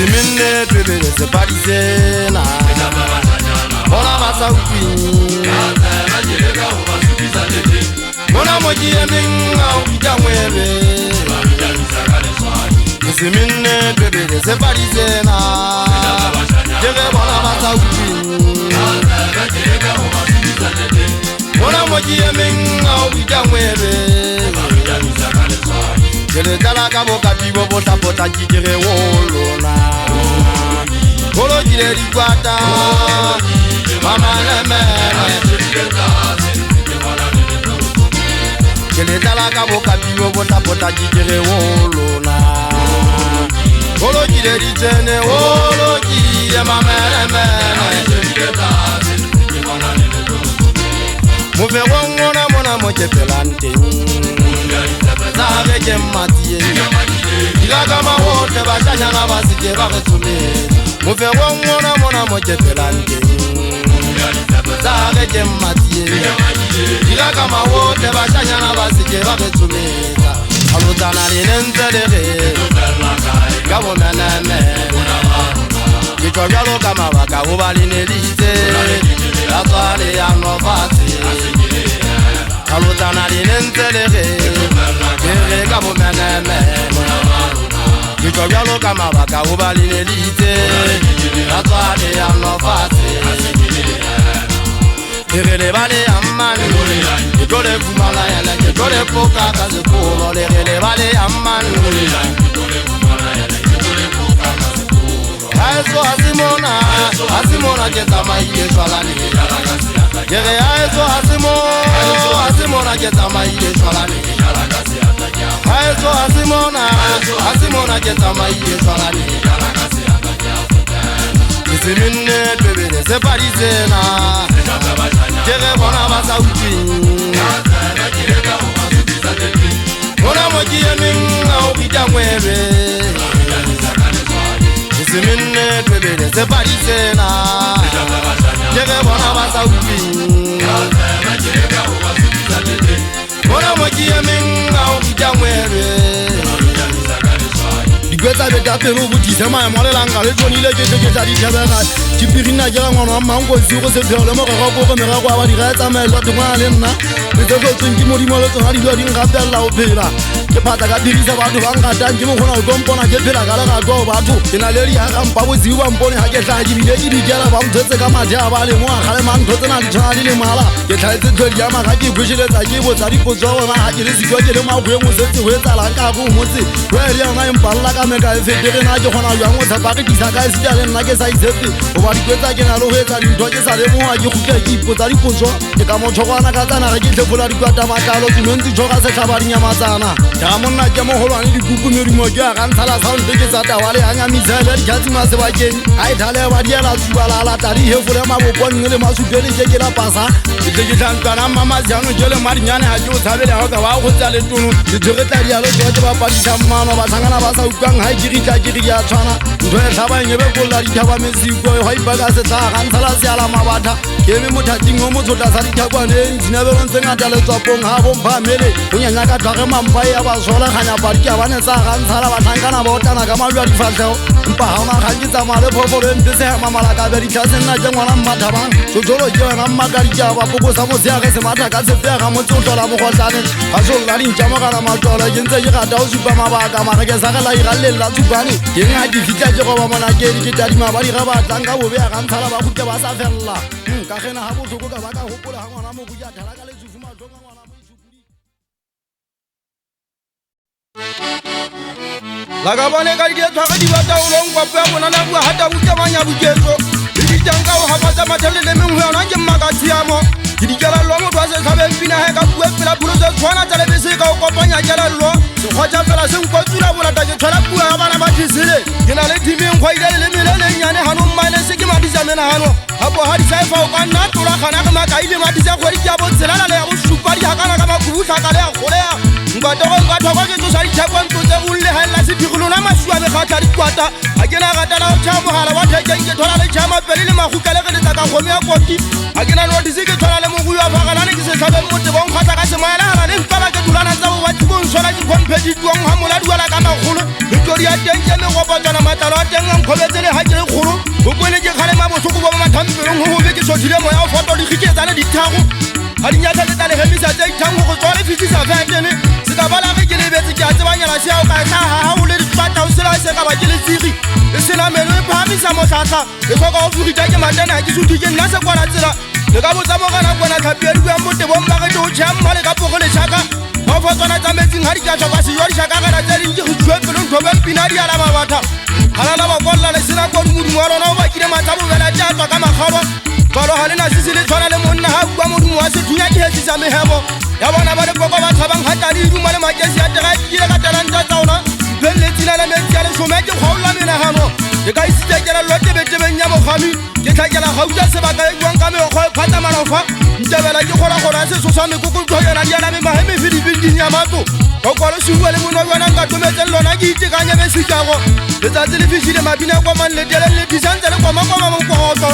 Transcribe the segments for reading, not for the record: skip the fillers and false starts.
Isimine twebele se parisena Mona basa upi Mona moji eminga ubija mwebe Isimine twebele se parisena Jere mona basa upi Mona moji eminga ubija mwebe Jere tala kabo kapibo bota bota jijere wolona Kolo jire rikwata Mama nemene Jere tala kabo kapibo bota bota jijere wolona Kolo jire rijene wolo jire mama nemene Mufe wongona mona moche pelante Zage jemmatie Ilaga mawote bashanya na basije baketume Mufe wongona mona moche pelante Zage jemmatie Ilaga mawote bashanya na basije baketume Alutana linenzelere Gabo meneme Kiko vyalo kama waka ubali nelite Yatwale ya novati Alutana linenzelere Kere gabo meneme Kiko vyalo kama waka ubali nelite Yatwale ya novati Kere le bale amani Kiko le kumala yele Kiko le poka kazi kulo Kere le bale amani Aeso asimona jeta maile swalani Yere aeso asimona jeta maile swalani Aeso asimona jeta maile swalani Isimine twebele se parisena Jere bona basa upi Mona moji eminga ubija mwebe Isimine twebele se parisena Jere bona basa upi Mona moji eminga ubija mwebe Digweza beta pelo buti sema ya mwale langa le joni le kete jadi tabaka Chipirina jara mwana mango zero se pelo mo ko ko mera kwa wadi rata me lo tuma lenna Beto ko tungi modi mo lo to hari lo dinga bella opera Ke pata ka dirisa batho banga tanji mo khona go mpona ke phela kala ka go batho ina le ri ha ka mpa bo ziwa mpone ha ke tla jibile ke di jara ba mthetse ka maja ba le mo khale man thotse na ditshwana di le mala ke tlaetse thodi ya ma ga ke bushile tsa ke bo tsari po tswa bona ha ke le sikwa ke le ma go mo setse ho etsa la ka go motse wa ri ya nga impalla ka me ka efetere na ke khona jwa ngo tsapa ke disa ka sita le nna ke sa itsepe go ba dikwetsa ke na lo ho etsa dintho ke sa le mo ha ke khutla ke ipotsa dipotso ke ka mo tshokwana ka tsana ga ke tlefola dikwata makalo tsontsi tshoka se tlhabari nyamatsana ya monna ke mo holwane di kuku me di mo ke ga ntshala sound ke tsa tawale hanya mizela di gatsi ma se ba keng ai thale ba di ela tsubala la tari he fole ma bopone le masupele ke la pasa ke tlantana mama jano ke le marinyane ha ke o tshabele ha ka wa go tsa le tono di tshogeta di alo ke ba padisa mmano ba thangana ba sa utlwang ha ke ri ya tshwana ntho e tlhaba nyebe kolla di thaba mesiko ho ipaga se tsa ga ntshala se ala mabatha ke me mothating o motsota sa di thakwane ntsina be ntse ngata le tswapong ha go mphamele o nyanya ka tlhage mampa ya ba sola khanya ba ke ba ne tsa ga ntshala ba thangana ba otana ka malwa di fatlheo mpa ha ma ga ke tsa male phofolo ntse se ha mamala ka be di tlase nna ke ngwana mmathabang tsotsolo ke yona mmakari ke ba boko sa motse ga se matha ka se fe ga motse o tlola mogotlane ga so la di ntjama kana matlola ke ntse ke ga ta o supa mabaka mara ke sa ga la iralle la tsupane ke nga di fitla ke go ba mona ke di ke tadima ba di ga ba tlang ka bobe ga ntshala ba go ke ba sa fella ka gena ha botlhoko ka ba ka hopola ha ngwana mo buya thala ka le tsufuma tlonga ngwana mo itsukudi la ga bone ka di tshwara di batla o long kwa pa bona na bua hata buka banya buketso di tjanga o ha batla mathele le mengwe yona ke makathiamo ke di jala lo mo twa se thabeng pina he ka bua pela pulo se tshwana tsa le bese ka o kopanya jala lo se khotsa fela se nkotsula bona ta ke tshwara bua ya bana ba thisile ke na le timeng khwaile le mele le nyane hano mmane se ke madisa mena hano hapo hadi sai fa o ka nna tola khana ka makaile madisa khwedi ya bo tselala le ya bo shupa di hakana ka makubutla ka le ya kholeya ngwato kwa ke tsosa di thakwa ntse ulle ha la se digolo na masua be khatha di kwata ha ke na gata na o tshamo hala wa theke ke thola le chama pele le magukale ke le tsa ka khome ya koti ha ke na no di se ke thola le mogu ya fagalane ke se tlhabe motse bon khatha ka se maela hala le mpala ke tulana tsa bo wa tibong sola di competi tuang ha mola duala ka magolo Victoria tenge me go botana matala tenge nkgobetse le ha ke le kgolo go kwele ke khale mabosoko ba mathampelong ho be ke sothile moya o foto di khiketsana di thago ha di nyatsa le tale hemisa tse ithango go tswale fitisa fetene se ka bala ke le betse ke a tsebanyana se ao ka ha o le dipata o sela se ka ba ke le tsiri e sena meno e phamisa motlhatla e go ka o furita ke matana ke suthi ke nna se kwala tsela le ka botsa mogana bona tlhapi di bua mote bo mma ke o tshama le ka pogole tshaka ba fotsana tsa metsing ha di ka tswa se yo di shaka kana tse ding ke go tswe pelo ntho ba pina di ala mabatha halala ba kolla le sena go modumo wa rona o ba kile matsa bobela tsa tswa ka magalo balo ha le na sisi le tshwana le monna ha bua modumo wa se thunya ke hetisa mehebo ya bona ba le poko ba tshabang hata di duma le makesi ya tera ke ile ka talanta tsa ona le tsina le metsi ya le shome ke kgaola menahano ke ka isitse ke la lote betebeng ya mogami ke tlhakela gauta sebaka e buang ka meokgo e phata malofa ntebela ke kgora se sosa mekoko tlhoyana di ana me maheme filipilding ya matlo go kwalo se bua le mono yona nka tometseng lona ke itekanye be sikago letsatsi le fišile mabina kwa man le tele le disantse le kwamakoma monkogotlo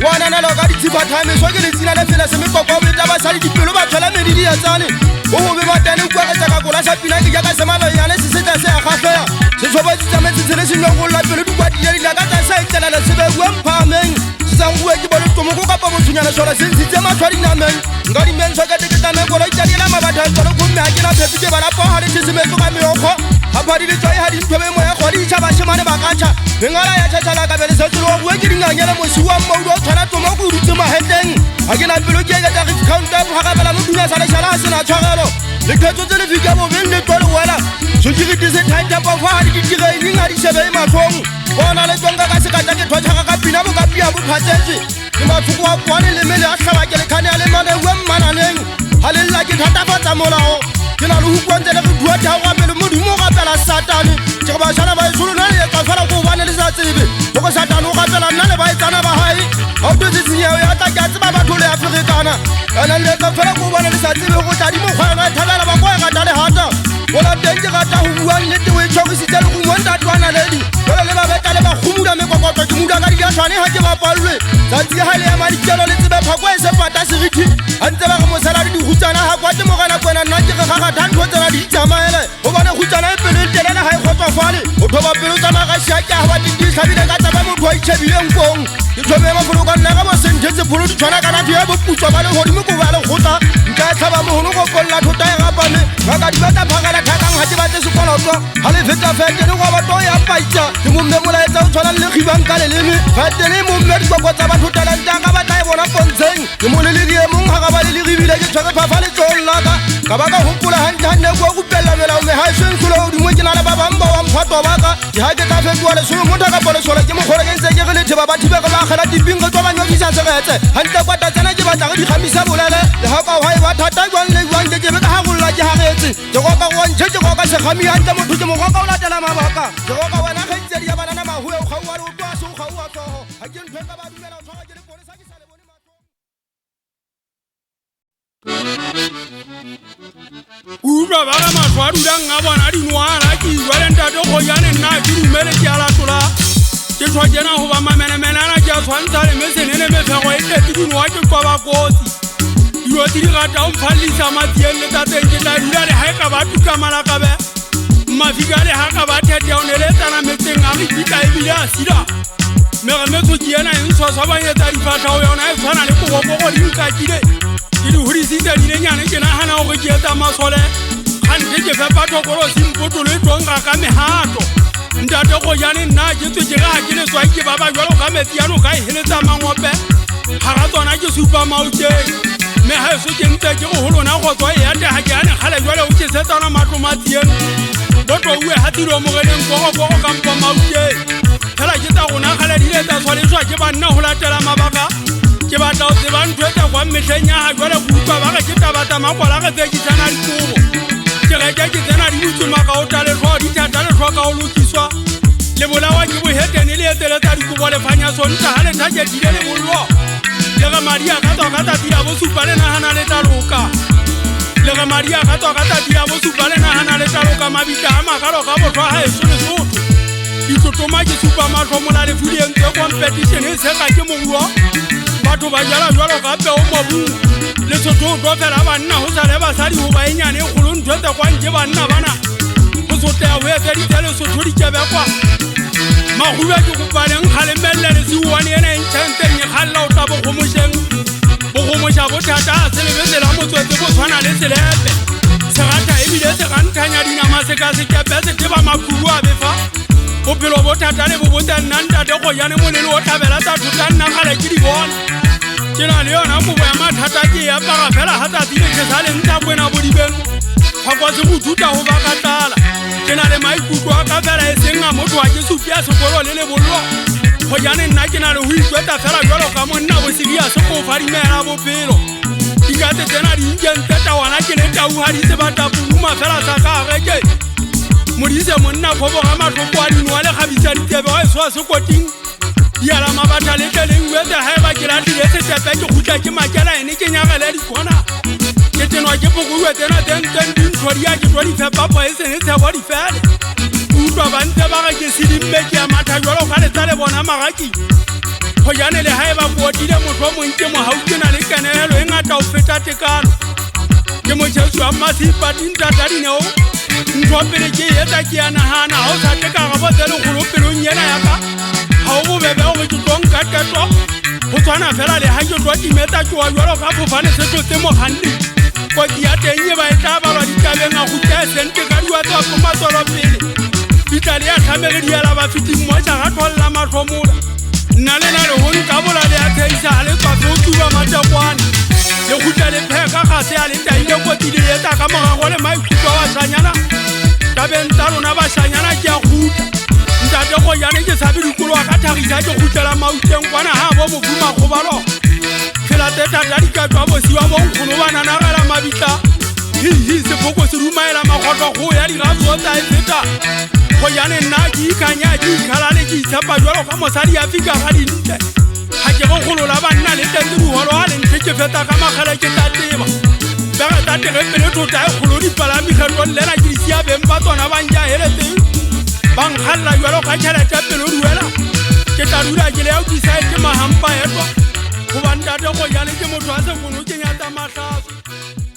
wana na lo ka ditshipathame so ke le tsina le fela se mekoko o eta basadi dipelo ba tlhola medidi ya tsane o go be batane kwa ke tsaka kola sa pina ke jaka semabenyane se setsa se a gafea se sobatsitsa metsitsele se nong go la pelo dikwatile di la ka tsa sa itlela le sebe bua mphameng se sang bua ke bolo tomoko ka pa botshunyana sola se ntse mathwa dinameng nka di menso ka teketame kola itadila mabatha tsolo go mme a ke la phepi ke bala pa ha le tsesemetso ka meokgo ha phadi le tsoi ha di nthobe moya go di tshaba shemane ba katsha ngala ya tshetsala ka bele se tsolo bua ke dinganyela mosi wa mmaulo o tshwana tomoko o dutse maheteng ha ke na pelo ke ka tsa counter ha ka bela modula sa le shala ha se na tshwarelo le khetso tse le fika bo beng le tsolo wela security se thaita pa fa di ditireng ha di shebe matlong bona le tsonga ka se ka tsa ke thotsha ka pina bo ka pia bo phatsetse ke mathoko wa kwane le mele a hlaba ke le khane a le mane we mmananeng ha le la ke thata fa tsa molao ke na le ho kwantse le re bua tha ga pele modimo ga pela satane ke ba shana ba isolo na le ka fela go bana le sa tsebe go satane o ga pela nna le ba etsana ba hai o tse tsinyao ya ta ka tseba batho le afrikana ana le ka fela go bana le sa tsebe go tla di mo kgwana thabela ba go ga tale hata bona tenge ga ta ho bua nnete we tshogisi le go monta twana le di bona le ba beta le ba khumuda me kokotlo ke muda ka di tshwane ha ke ba palwe tsatsi ha le ya madikelo le tsebe phakwa e se pata seriti a ntse ba go mosala di hutsana ha kwa te mogana kwena nna ke ga ga thantho tsena di tsamaele o bona hutsana e pele telele ha e khotsofale o thoba pelo tsa magashi a ke ha ba di tlhabile ka tsaba motho a itshebile nkong ke thobe ma folo ka nna ga bo sentetse pholo di tshwana kana di bo putswa ba le godimo go ba le gotla nka tlhaba moholo go kolla thota e gapane ba ka di batla phakala thakang ha ke batse sekoloto ha le feta fete le go ba to ya paitsa ke momme molaetsa o tshwana le khibang ka leleme fete le momme di go tsa batho talenta ka batla e bona pontseng ke mo le le mong ha ga ba le ribile ke tshwere phafa le tsollaka ka ba ka hopola hantle go go pella mela o me ha se ntsolo di mo ke na le ba bamba wa mphato ba ka ke ha ke ka fetwa le so motho ka pole sola ke mo gore ke ntse ke re le thiba ba thibe go ba gela dipingo tsa ba nyofisa seretse hantle kwa tatsena ke batla go di khamisa bolele le ha ka wa ba thata jwang le jwang ke be ka ha golla ke ha retse ke go ka go ntshe ke go ka se khami hantle motho ke mo go ka o latela mabaka ke go ka wena ga ntse di ya bana ma huwa o khawa le o twa so khawa tsoho ha ke ntwe ka ba dumela o tshwa ke le pone sa ke sa le bone matlo utlwa ba ga matlo a dulang a bona dinwala ke jwale ntate go jane nna ke dumele ke a latola ke tshwa kena go ba mamenemenana ke a tshwantsha le mesenene mefego e tletse dinwa ke kwa ba kotsi dilo tse di rata o mphalisa matsieng le tatseng ke tla dula le ga e ka ba tuka malakabe mafika le ga ka ba thete o ne le tsana metseng a re kita ebile a sida meremetso ke ena e ntshwaswa banyetsa difatlhago yona e tshwana le kobokogo di nkakile ke di hodisitse dilenyane ke nagana gore ke etsa masole gante ke fepa thokolo sempotolo e tlonga ka mehato ntate go jane nna ke tswe ke ga ke le swai ke ba ba jwalo ka metsi yano ka e heletsa mangope ga ga tsona ke supa mauteng me ha eso ke ntse ke go holona go tswa e ate ga ke ane gale jwale o ke setsana matlo matsieng botlo uwe ha tiro mogeleng gogo kampo mauteng fela ke tsa gona gale di le tsa tshwanetswa ke banna go latela mabaka ke batla o tseba ntho e tsa kwa metlheng ya ga jwale go utlwa ba ga ke tabata makwala ga tse ke tsena dikobo ke reke ke tsena di butsoma ka o taletlhoa di thata letlhoa ka o lokiswa le bolawa ke bohetene le eteletsa dikobo lefanya sonta ga lethaketile le bollo le ge madia ka tswa ka tsatsi ya bosupa le nagana le taloka le ge madia ka tswa ka tsatsi ya bosupa le nagana le taloka mabita a magalo ka botlhwa ga eso lesotho ditotoma ke supa matlho mola lefudiyentse competition e sega ke moruo batho ba jala jwalo gape o mobung lesotho o tlo fela banna go sa le basadi go ba e nyane e kgolo ntwetsa kwa nke banna bana go sotlea go etsa ditshele sotho dikebekwa magube ke kopaneng kgalemelle le seuane ena e ntšhenteng e kgalela o tla bogomošeng bogomoša bothata a selebetsela motswetse bo tshwana le selepe serata ebile se ganthanya dinama se ka sekepe se teba makhuru a befa bophelo bothata le bo botsa nna ntate kgonyane molelo o tlhabela tsa thota nna kgale ke di bona ke na le yona kobo ya mathata ke e apara fela ga tsatsi le ke sa le ntsa kwena bodibeng phakwa se go thuta go ba ka tlala ke na le maikutlo a ka fela e seng a motho wa ke supi ya sekolo le lebollo kgonyane nna ke na le go itswetsa fela jalo ka monna bosiria se ko fadimela bophelo dikate tsena di nkentse tawana ke le taugaditse batapoluma fela sa ka reke modise monna kgoboga matlhoko a dinoa le kgabisa ditebe wa e soa sekoting diala mabatha le tleleng uetse ga e ba ke latile setepe ke gutla ke makela ene ke nyagele dikona ke tenwa ke pokoiwe tsena tenteng dintlhodia ke tlo difepapo e sene tshebo difele utlwa ba ntse ba ga ke sedimme ke ya matha jalo ka letsa le bona magaki kgojane le ga e ba kootile motho o monke mogau ke na le kenegelo e ngata go feta tekano ke motšhetsi wa mmasipatintata dineo ntho pele ke etsa ke ya nagana ga o sa teka ga botse legolo pelong yena yaka ga o bobebe gore ke tlo nka teto go tshwana fela le ga ke tlo timetsa ke wa jalo ka fofane se tlotse moganli kotsi ya teng e ba e tla balwa ditabeng a gutla e sente ka diwatsa ko matswelopele fitla le ya tlhamegediela bafiting moša ga tlholela matlhomola nna le na le go nkabola le ya theisa ga le tswafe o tuba matekwane le gutla le pheka ga se a le taile kotsi le etsa ka morago le maikutlo a bašanyana tabeng tsa lona bašanyana ke a gutla ntate kgonyane ke sabe dikolo a ka thagisa ke gutlela mauteng kwana ga bo mofuma kgobalo phela tetata dikatswa bosiwa bonkgono ba nanagela mabitla hihi sefoko se rumaela makgotlo go ya diraso tsa e feta kgonyane nna ke ikanya ke ikgalale ke itshepa jalo ka mosadi ya fika ga dintle ga ke go golola banna le teng diholo ga le ntle ke feta ka magele ke tateba bega tategepele tota e kgolo dipalamikgetlong lela ke disiabeng ba tsona banja heletseng bankgalela jalo ka tšhelete pelo duela ke tla dula ke le ya kisa e ke mahampa etwa goba ntate kgonyane ke motho a sekono ke nyatsa matlhatso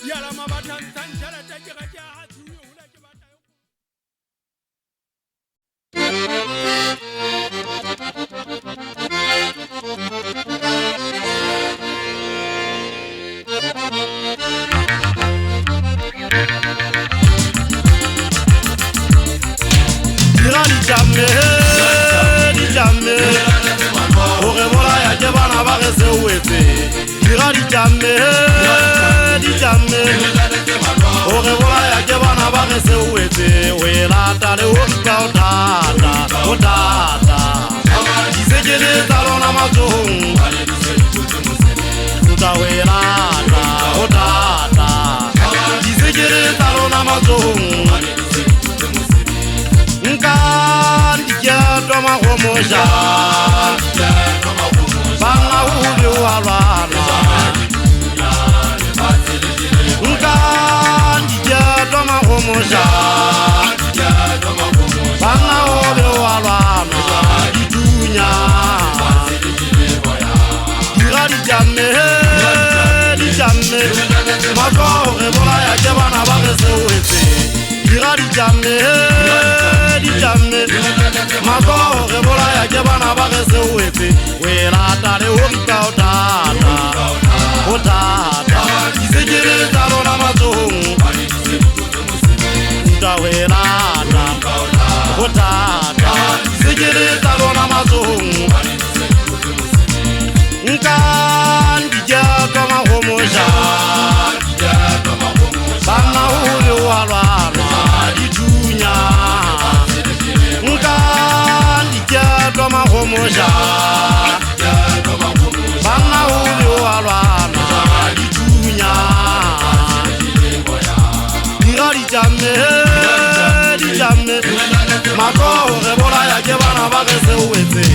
diala mabathantshang tšhelete ke ga ke agathiwe gola ke batla Mako re bola ya ke bana ba ke se uetse.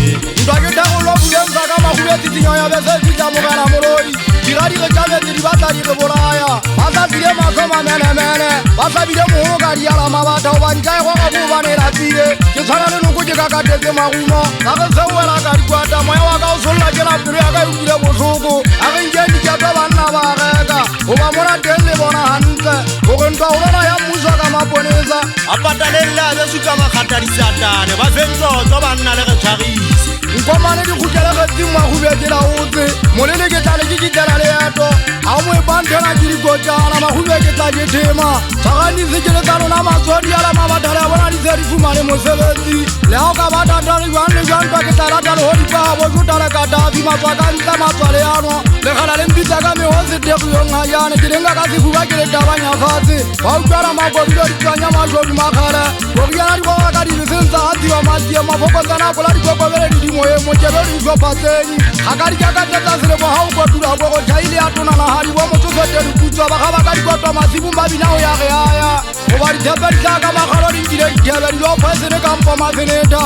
Ndwa ke ta go lo bulen ka mahubeti tinyoya bese fika mugana muroi Kirari kejame diribata dikebolaya Basa zile masoma mene Basa bide muhugari ala mabata Ubanjai kwa kabubane rapide Kisana nunuku jikakateze mahumo Sake sewela kari kwata Moya waka usulla jela piri Aka yukile musuku Aka injendi jato banna bareka Uba muna tele bona hanse Ukentwa urana ya musa kama poneza Apata lela besuka makhatari satane Bazenzo zobanna lege charisi Nkomane di kujele ketimu mahubeti la uzi Mulini kitale kikitela leto Amwe bantena jiri gojana mahubeti la jitima Sakani zikile tano na masodi ala mabatale Wana nizeri fumane musebeti Leo kabata tali wande jantwa kitala talo hodi pabo Jutale katabi maswaka nita maswale yano Lekhala lembita kame hozi teku yonga yane Kirenga kasi fuga kile tabanya fasi Wautara magobido ditwanya masodi makale Kokiana di kwa wakati visenza hati wa masia Mafoko sana kula di kwa kwa vele didimo Mojebeli iso pateni Hakari kaka teta zile mahau kwa tula Kwa chaili atuna na hali Wamo chuso telu kuchwa Baka bakari kwa twa masibu mbabi nao yake haya Obari tebeli saka makalori njile tebeli Lopese ne kampa maseneta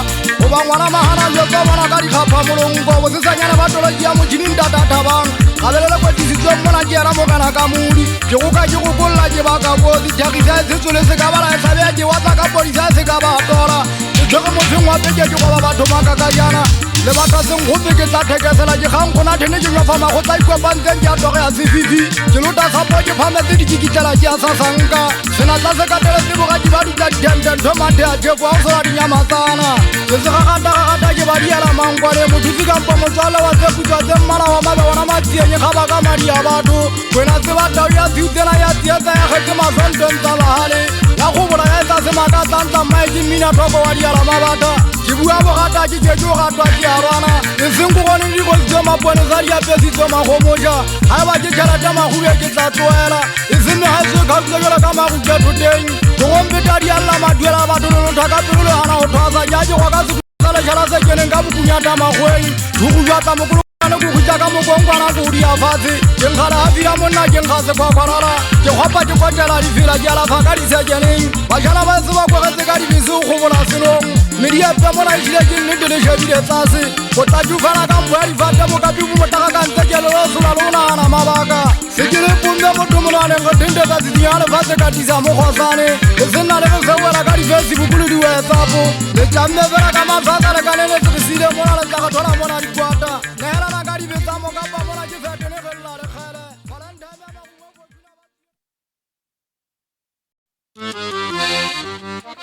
Oba mwana mahana yoka mwana kari kapa mulungo Wosisa nyane batolo jia mujini mdata bang Kalelele kwa tisizio mwana jera mokana kamuli Jikuka jikukula jibaka bozi Jakisa zisule sikabala Esabia jiwata kapolisa sikabatola Joko mufingwa peje jukwa babato makakajana Le batase nghubi ke tla thekesela dikgang gona thene ke nyofama go tsa ikopanteng ke a toge ya sefifi ke lota sapo ke phametse dikikitela ke a sasanka sena tla se katele tebogadi ba dutla ditenten thomate a jeko a go sola dinyamatsana ke se gagata ke ba diela mangwane mothusi kampo motswale wa tsekutswa tse mmala wa mabe ona matsienye ga ba ka madi a batho wena se batao ya thiutela ya tsietsa ya getse masonteng tsa bahale la go bola ya etsa semaka tsantsa mmaeke mmina thoko wa diela mabata ke bua bogata ke kejo gatwa ke arwana e seng go gone di go tse mapone za di apesi tse magomoja ha ba ke tšhelete magube ke tla tloela e seng ha se ka tloela ka magube thoteng go gompeta di alla maduela batho no thaka pelo hana go thwasa ja ke go ka se tsala jala se keneng ka bukunyata magweng go go jwa tsa mogolo go khutsa ka mogongwana go di afatse ke ngala ha dira monna ke ngase kwa kwarara ke gopa ke kotela di fela ke ala fa ka di se keneng ba jana ba se ba go ga se ka di bisu go bola senong media tsa mona ile ke nnete le shebile tsase go tla jufana ka mbwa di fata mo ka bibu motaka ka ntse ke lo sola lona na mabaka se ke le punza motho mona le go tende tsa di nyale fa se ka disa mo khosane ke sena le go se wela ka di Facebook le di WhatsApp le jamme vera ka mafaka le ka le le sile mona le tla ka thola mona di kwata nela na ka di betsa mo ka pa mona ke fete ne bella le khala balanda ba ba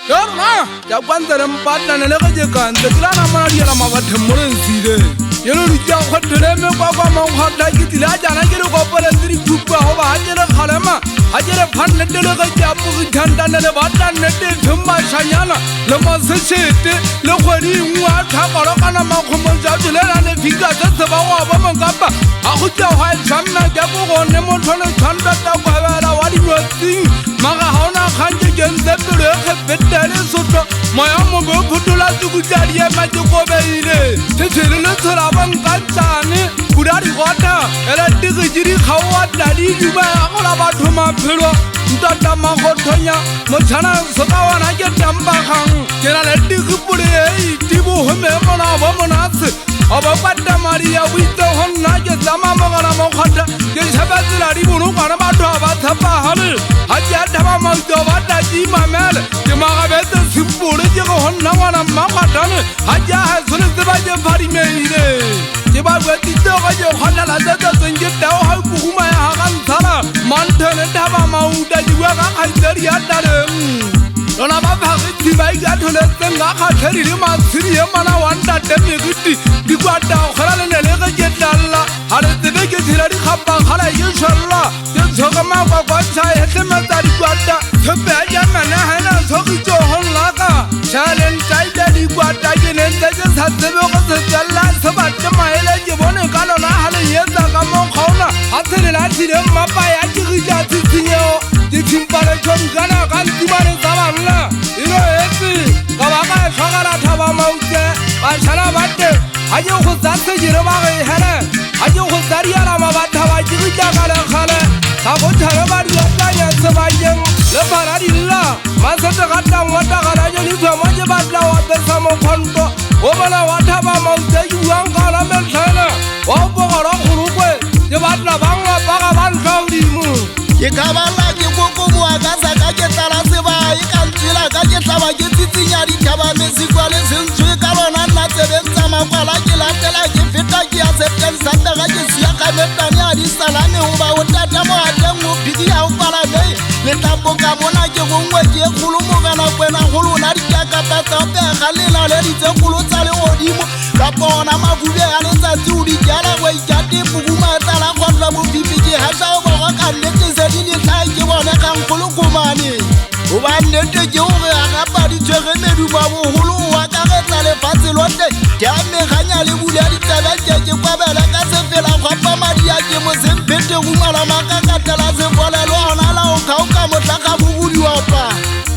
Yorna, ya kwanta le mpatla ne le go je kante tla na mona di la mabathe mo le nsile yelo di ja go tele me kwa mo khata ke tla jana ke le go pele ndiri kupa ho ba je le khalema ha je le phanne le go ja pu ke thanda le batla ne te thumba shanyana le mo se chete le khodi ngwa tha kala kana ma khomo ja le la ne fika se ba wa ba mangapa ha go ja ha tsamna ja go go ne mo thole thanda ta kwa la wa di notsi maga ha ona khanje ke nte pele ke betale soto moya mo go phutula tsukutjadi ya ma go beile se tshele le tsela ba nkatsane kudari gota ela tigijiri khawa dadi juba ya go la batho maphelo ntata magothonya motshana sokawana ke tamba kgang ke na le tigipule e tibo home mona ba monatse aba pata maria wito honna ke tsama mogala mo khata ke tshabatsela di bono kana batho ba thapa hale ha ja thaba mo to ba ta di mamele ke magabetse sipole ke go honna wana magatane ha ja ha sone se ba je phari meile ke ba bweti to ga je khona la tsa tsenge tao ha kuhuma ya ga ntsala manthene thaba mauta di wa ga khaitseri ya taleng lona ba phagitsi ba igathole tsenga khatlheri le matshiri e mana wanta temegiti di kwata go khara le le ge ke tlalla ha le tsebe ke thira di khapa khala ye shalla ke tshoga ma kwa kwa tsaya he tlemata di kwata tshepe ya mana hana tshogitso honlaka challenge tsaida di kwata ke ne ntse sa tsebe go se tsalla se ba tsamaele ke bone ka lona ha le yetsa ka mo khauna ha tsele la tsile mapa ya ke gija tsinyo ke thimpale tshongana ka ntimane tsa banna ilo etsi ka ba ka shogala thaba mautse ba tshana batte ha je go tsatse jire ba ge hele ha je go tsariala mabatha ba jigija ka le khale ka go thare ba di tsanya se ba jeng le paradilla ma se te gata ngota ga la jeni twa mo je batla wa tsa mo khonto o bona wa thaba mautse ju ang ka la me tlhela ke kabala ke boko moa ka sa ka ke tlala seba e ka ntsela ka ke tlaba ke tsitsinya dithaba mesikwa le sentshwe ka bona nna tsebentsa makwala ke latela ke feta ke ya septem sandega ke siya ka metane a disalane goba o tata mo ateng o phidi ya o palamei le tapo ka bona ke gongwe ke kgolo mogana kwena golona dikakata tsa pega lela le ditse kgolo tsa le godimo ka bona mabube a letsatsi o dijala go ikate pokuma tala kgotla bofifi ke hasa o boga ka nnete se di letlae ke bone kang kgolo komane goba nnete ke gore a gapa ditshwege meduba bogolo o akaretsa lefatshe lote ke a meganya le bule ya ditsebeke ke kwabela ka sefela kgwapa madi a ke mosempete gumala makakatela sefolelo gona la o kgaoka motlaka bobodiwapa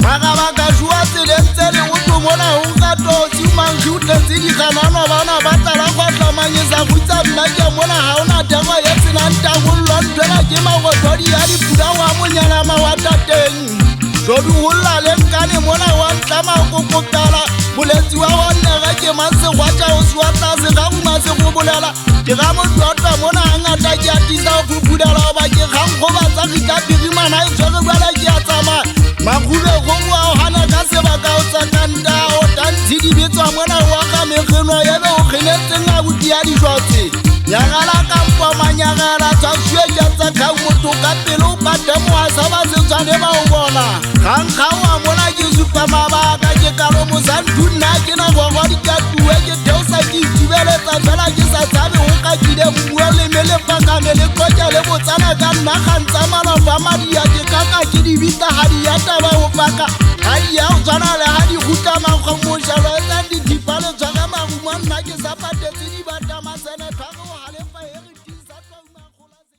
magabaka jua tselentse le go tlomona go kato siumankgi o tletse diganano bana ba tala kgwatlamanyesa gutsa mmake mona ga ona tego ye senantagollo ntwela ke magotodi ya dipuda wa monyalama wa tateng jodi golla le nkane mona wa ntlama kokotala boletsi wa gonnege ke masegwatša o sewa tlase ga guma se go bolela ke ga motwatwa mona ga ngata ke atisa go fufudela goba ke kgankgo batsagika pirimana e tshwere bjala ke a tsamaya magube gomo a o gana ka sebaka o tsakanta o tantshidibetswa mona wa ga megeno ebe o kgenetseng a boti ya dijotse nyagala kampa manyagela tshwasue ke tsaka motho ka pele o patemo a sa ba setshwane ba o bona gankga wa mona ke supa mabaka ke kalo mosantunna ke na gogwa dikatue ke theosa ke itubeletsa fela ke sa tshabe go kakile mmua lemele pakame le koke le botsana ka nna gantsa malapa madia ke kaka ke dibitagadi ya taba go paka gadi ya go tshwana le ga di guta makgomojalo e tsang dithipa le tshwaka magumo nna ke sa patetse di batamasene thwage go galefa eretisa twaumagolase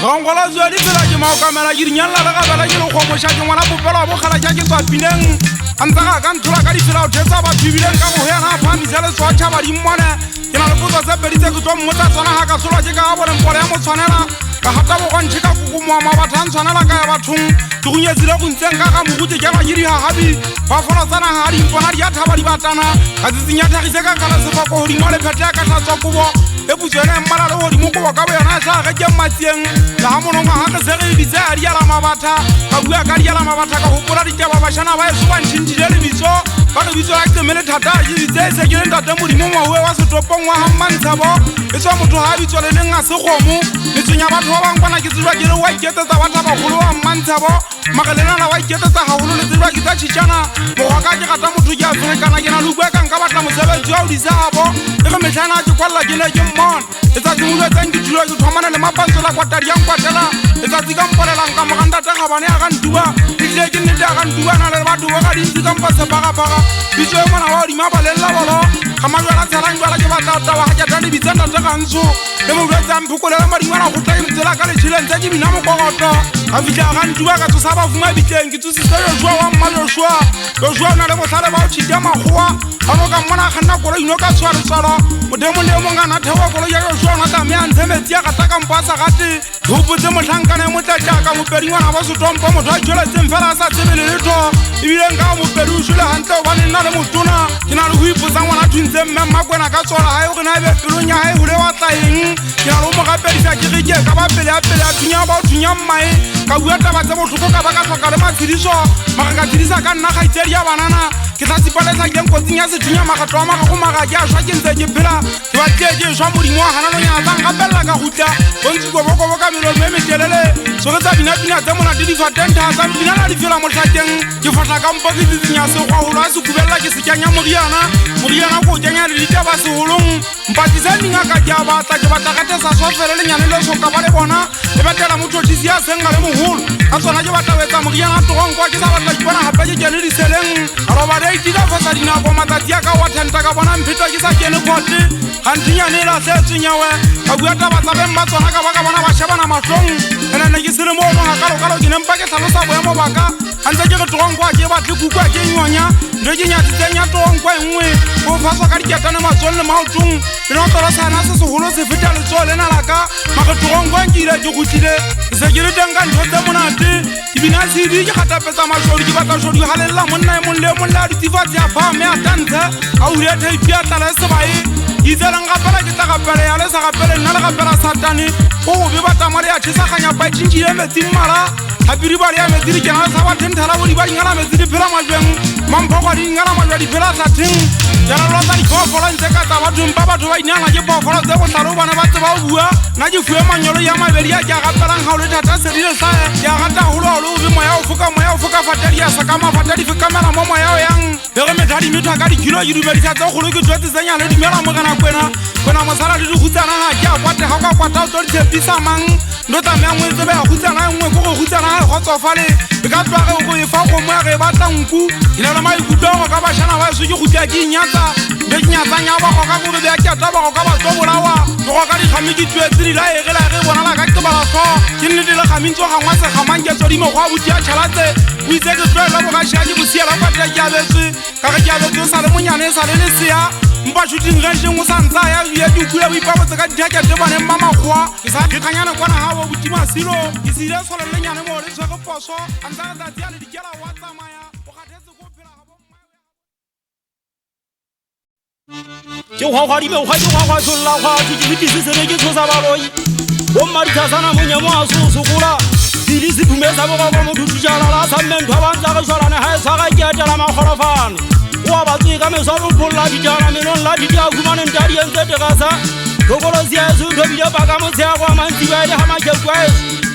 gongola zwa di tsela ke mao kamela ke dinyalla le gabela ke le kgomosha ke ngwana popelo wa bogala ja ke tswa pineng a ntsaga ka nthola ka ditsela o thetsa batho ebileng ka go yana a phamise le swatšhaba dimmone ke na le potso tse pedi tse ke tswa mmotsa tsona ga ka solwa ke ka ga bone mpole ya motshwanela ka gata bogontšhe ka kokomoa mabatho a ntshwanela ka ya bathong ke gonyetsile go ntseng ka ga mogutse ke ba ke digagabi fafolo tsa naga ga dimpona di a thaba di batana ka tsitsinya thagise ka kgala sefako godimo le phete ya ka tlhatswa kobo e putswene mmala le godimo kobo ka bo yona e sa ge ke mmatsieng le ga monongwa ga ke sege ditse a diala mabatha ka bua ka diala mabatha ka gopola ditaba bašana ba e sobantšhintšhile le bitso ba ke bitso la temele thata ke ditse e se ke leng tate modimo ngwaoe wa setopong wa gammantshabo e tswa motho ga a bitso le leng a sekgomo metsweng ya batho ba bangkwana ke tsebja ke le wa iketetsa bathapagolo wa mmantshabo magelenana wa iketetsa gagolo le tsebja ke tsa tšhitšana mogwa ka ke gata motho ke a ferekana ke na le bua ka nka batla mosebetsi wa o disabo e ge metlhana ke kwalela ke ne ke mmona e tsatsi molwetseng ke thulo ke thomana le mapantso la kwatadi ya nkwatela e tsatsi ka mpolelang ka mogantate gabane ya gantuba e tlile ke nnete ya gantuba na le batho bo ga dintsi ka mpa sepagapaga bitso e mona wa odimo a balelela bolo ga majwala tshelang jwala ke batlataba ga ketla lebitseng tate gantsho le molwetse a mphokolela madingwana go tla ke metsela ka letšhileng tse ke bina mokogoto ga fitlha ga gantuba ka tsosa bafuma bitleng ke tsositse yosua wa mma yosua yosua o na le botlhale ba o tšhitia makgowa ga no ka mmona a kganna kolo ino ka tshwaretswalo modemo le mong a na thewa kolo ya yosua ona tame a ntshe metsi a gata kampo a sa gate ke gopotse motlhankana e motlatšaka mopedingwana ba setompo motho a tšweletseng fela a sa tsebele letho ebileng ka mopedi o sule gantle gobane nna le motona ke na le go ipotsa ngwana thuntse mme mmakwena ka tsola ga e go na ebe pelong ya ga e gole wa tlaeng ke na le go mo gapedisa ke ge ke ka ba pele a pele a thunya ba o thunya mmae ka bua taba tse botlhoko ka ba ka tlhoka le matshediso maga ka tshedisa ka nna ga itsedi ya banana ke tla sipaletsa keng kotsing ya sethunya magatlo a magago maga ke a šwa ke ntse ke phela ke batlile ke šwa modimo wa gananonyana tsang gapelela ka gutla bontsi kobokobo ka melomo e metelele soke tsa binapina tse monate di fatentasa binana di fela motlhakeng ke fatla ka mpo ke tsitsinya segwagolo a se kubelela ke sekeng ya moriana ko kenya le ditaba segolong mpatisa dingaka ke a batla ke batla gate sa sofele lenyane le soka ba le bona e batlela mothotisi ya seng ga le mogolo ka tsona ke batla wetsa moriana togonkwa ke sa batla ke bona gape ke kene diseleng roba deitila fasa dinako matsatsi a ka wa tenta ka bona mpheta ke sa kene kote gantinyane e latlhetsenyawe ka bua taba tsa beng ba tsona ka ba ka bona ba shebana matlhong ene ne ke sele mo ono ga kalokalo ke nempa ke tlhalosa boemo baka gantse ke re togonkwa ke batle kukwa ke nyonya ndo ke nyatsitsenya togonkwa e nngwe go faswa ka diketane matsong le maotong le notolosana se segolo se feta letsogo lena laka mage togonkwa ke ile ke gotlile se ke le teng ka ntho tse monate ke bina sedi ke gatapetsa mašodi ke batla šodi galelela monna e mong le mong le a ditifatsi a phame a tantse a ure thaipi a tlala e sebae itselang gapela ke tla gapele ya le sa gapele nna le gapela satane go go be batamale ya tšhisaganya pa tšhintšhile metsing mala gapiri ba le ya metsi di kena sa ba thenthala bo di ba dingala metsi di phela majweng mampoko di dingala majwa di phela satheng jana lota diphoofolo ntse ka tsa bathong ba batho ba inana ke phoofolo tse botlhalo bane ba tseba o bua nna ke fuwe manyolo ya mabedi ya ke a gapelang ga o le thata sedile sa ke a gata gologolo o be moya o foka fatadi ya sakama fatadi fekamela mo moya o yang le ge methadi metho ka dikilo ke dumedisa tse kgolo ke tswetse tsenya le dumela mogena kwena mosala le dikgutsana ga ke a kwatega ka kwata o tlo ditshepisa mang ndo tsamaya ngwe tsebe ya kgutsana ngwe ko go kgutsana ga e kgotsofale e ka tswage go e fa kgomo ya ge e batla nku ke na le maikutlwago ka bašana ba eso ke gutya ke inyatsa be ke nyatsanya bago ka bobe bea ke atabago ka batso bolawa ke go ka dikgame ke tuetse dila egela ge bonala ka kebalaso ke nnete le kgamintso gangwa sekgamang ke tsodimo go a botia tšhalatse o itse ke tloela bogašea ke bosiela kwatela ke abetswe ka ge ke abetswe o sa le monyane e sa le lesea mpa shooting genšeng o sa ntsa ya bia ke ukula boipabotse ka dithakete bone mma makgowa ke sa kganyane kwana ga bo botimasilo ke se ile solo lenyane mo le tshwege poso a ntsa ke tsatsi a le dikela wa tsamaya o kgathetse ko phela ga ke gwagwadime gwa ke gwagwatsolola gwa tšhikibitise ke tshosa baloi bommadithasana monyamo a sosokola dile sedumesa bogoko mothuthujalala sa mmentho a bantsa ge swarane ga e tshwaga ke etela makgolofane wa batswe ka meswaro polola dijana menong la didi a humaneng tadi entse tegasa tokolosia eso thobile paka motshea go a mantsibaedi ga makekwaes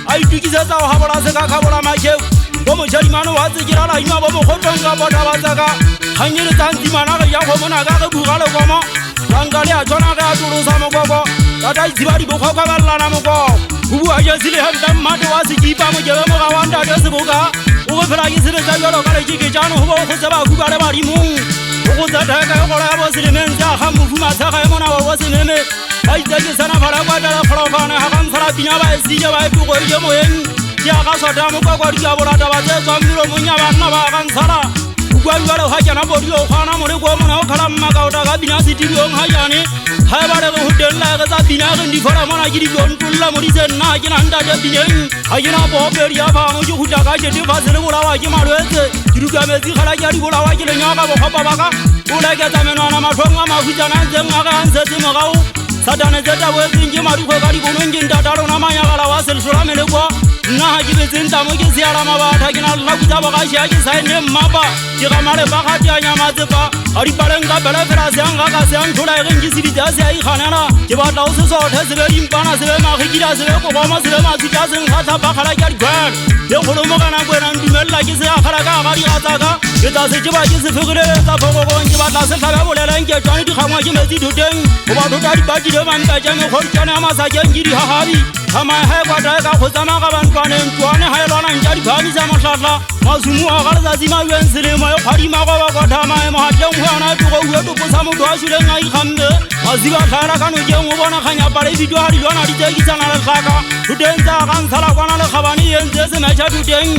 a itukisetsa go gabola se ka kgabola makeu bo motšhadimane wa tsekela laima bo mokgotlong ka botabatsaka kganyeletsantsimana ge ya kgomona ka ge buga lekomo lanka le a tshwana ge a tolosa mokoko tata itsibadi bokgokwa balelana mokoko go bua jesile hemta mmate wa sekipa mokebe moga wa ntate seboka o go phela ke sebetsa jalo ka lekeke jano go bo go tseba kuba le badimong o go tsataka e gola ya bo selemeng tsa ga mofumatshega e mona wa sememe ba itsekesana phala kwatela kgolofane ga ga ntshara pina ba e sile ba e tugoile moyeng ke a ga sota mokwakwa di a bolata ba tse tswang melomong ya banna ba ga ntshara bua jwale ga jana bodi o gana mo le go mona o khala mmaka o ta ka bina setidiong ga jane ga ba le go della ga tsa bina ge di fola mona ke di tlolla mo di tsenna ke na nda ja bineng ga jena bo pedi ya ba mo ke gutla ka je di fa se le bolawa ke malwetse ke duka metsi gala ke di bolawa ke le nyaka bo khopa baka o la ke tsamenwana matlhong a mafutana ntseng a ga ntse mogao satane zeta bo tsinje mari go ka di bonong ke ntata rona manyagala wa selsola melekwa nna ha ke betseng tamo ke seala mabatha ke na le nakutsa bogašea ke saene mmapa ke gamale ba gatianya matsefa ga dipaleng ka pele fela seang ga ka seang tlholaegeng ke seditsa se a ikganela ke batla o se sothe se be dimpana se be magikila se be kokoma se be matsutla seng ga tlhapakgala ke a dikwele le kgolo mo ka nako enang dumelela ke se akgala ka ga diratsaka ke tla se jeba ke se fegileletsa phokokong ke batla se tlhabe boleleng ke tšwane dikgangwa ke metsi thoteng go bathota dipatile mampetša mekgoditšane ya masakeng ke dihagabi gamae kwata e ka kgotsama ga bantwaneng twane ga e lwanang tša diphamisa motlhatla masumu a ga letsatsi mabjeng selemo e kgwadima go ba kwatha maemo gatleng go yana togo ue toposa motho a suleng a ikgamme masiba tlhaela ka nokeng o bona kganyapala e bidwa ga dilwana di tsekisana letlhaka thoteng tsa ga ntshala kwana lekgabane e entse semetšha thoteng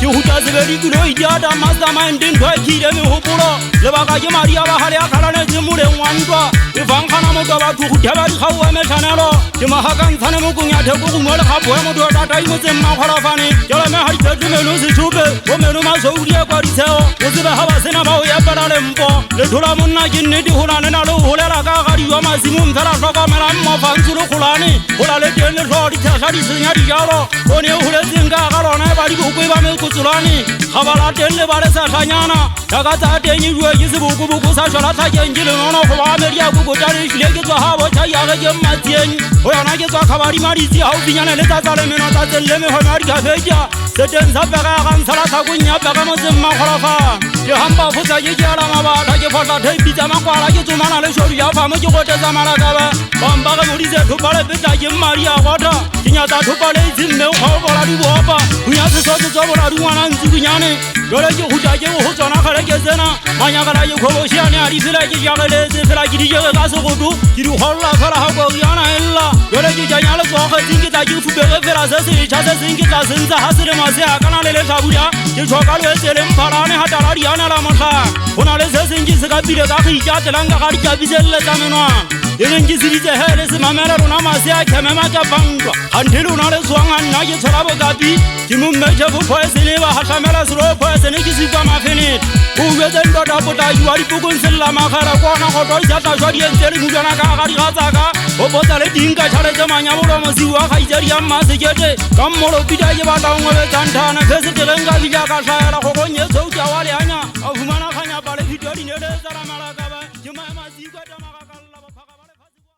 ke huta sebedi kuloidi a damastamind ntho e khile megopolo lebaka ke madi a bagale a kgalanetse moleng wa ntwa e fankgana motho batho go theba dikgau a metlhanelo ke magakantshane mokong ya theko go mo lekgapo ya motho wa tatai motseng makgolofane ke lemega dipetlemeno setšhope go meno masoudi e kwa ditsheo o tsebe ga ba sena ba o epela lempo lethola monna ke nnete golane na le o golela ka ga diwa masimong fela tlhokomela mmofantsho le kgolane gola le teng letlhogo ditlhatlha di senya dijalo o ne o goletseng ka ga lona e ba dibokoi ba mekotsolane ga ba lateng le ba le setlhanyana jaka tsa teng e diwe ke sebokoboko sa šola tlhakeng ke lenono go ba amedi ya kokotane ehlile ke tswa ga botšhaiage ke mmatsieng go yona ke tswa kgabadimaditse gaufinyane le tsatsa le meno tsatseng le megono ya dikafetša seteng sa pega ya gantshala tlhakong ya pega motseng makgolofane ke gampa fotsa ke ke ala mabatha ke fotla theipi tsa makwala ke tsomana le šodi ya famo ke gotetsa malakabe bampa ge modise thopa le petla ke mmadi a gotha ke nyatsa thopa le itsemme o kgaobola dibopa gonya sesotse tswa boladi ngwana ntsibunyane jole ke gutla ke go tsona gele ke tsena manyakala ke kgobošiane a di fela ke jageletse fela ke dijege ka segoto ke di kgolola fela ga koriana ella jole ke janya letswagetseng ke tla ke fupege fela se setšha se seng ke tla sentse ga selemo se akana le letlhabuda ke tšhoka loetse le mphalane ga taladianela motlhaka go na le se seng ke se kapile ka go itšatelang ka ga ditšapiselletsa menwana e beng ke seditse hele se mamela rona mase a khemema ka pangwa hanthe lona le swanga nna ke tshola bokapi ke mo mmeje bo poesene ba hatlamela sero poesene ke sipa mafenete o betse ndoda botaki wa dipokong sella magara kona go tlo ja tla jwa di entse le mudana ka ga di gatsaka o botsa le dinka tšhaletse manyabolo mosi wa kgaitsedi ya mmasekete ka mmolo pita ke batlaongwe betsanthana feseteleng ka bila ka tlhaela go gonye tsouta wa leanya a fumana kganya pale fito dinele tsara malakaba ke maemasikwa tamagakalla bophaka ba lefatshe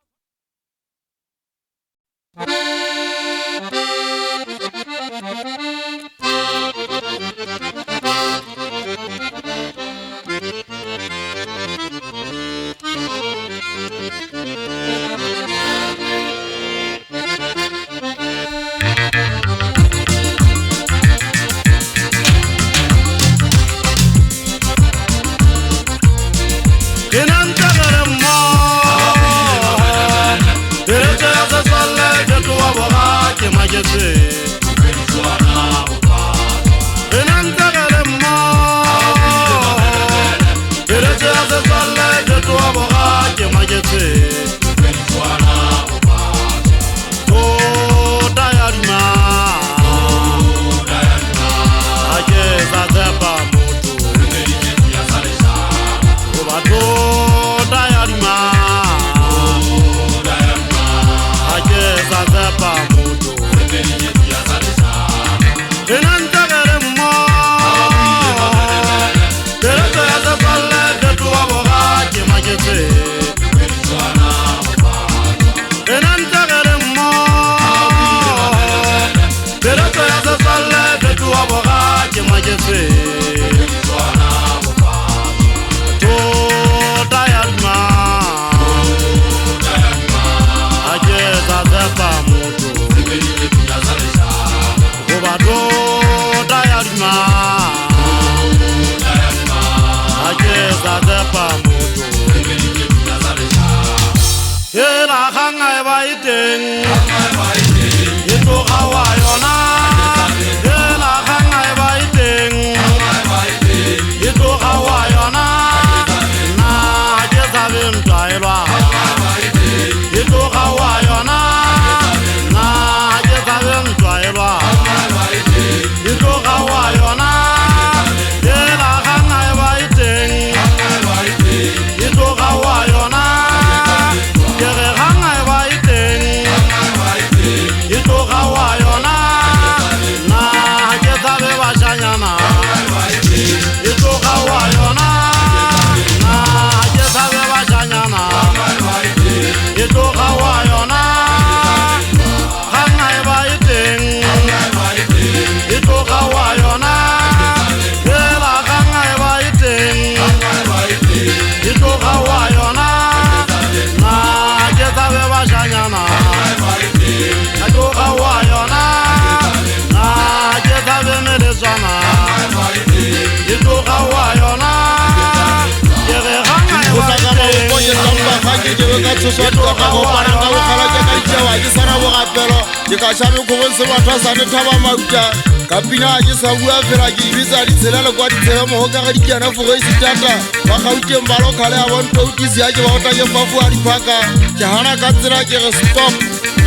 ke ka šame kgobose bathwasane thaba mauta ka pina a ke sa bua fela ke ibetsa ditshela le kwa ditshela mogo ka ga dikiana fogo e setata ba gauteng balokhale a bontoutisi ya ke ba gota ke fafu a diphaka ke gana ka tsela ke re stop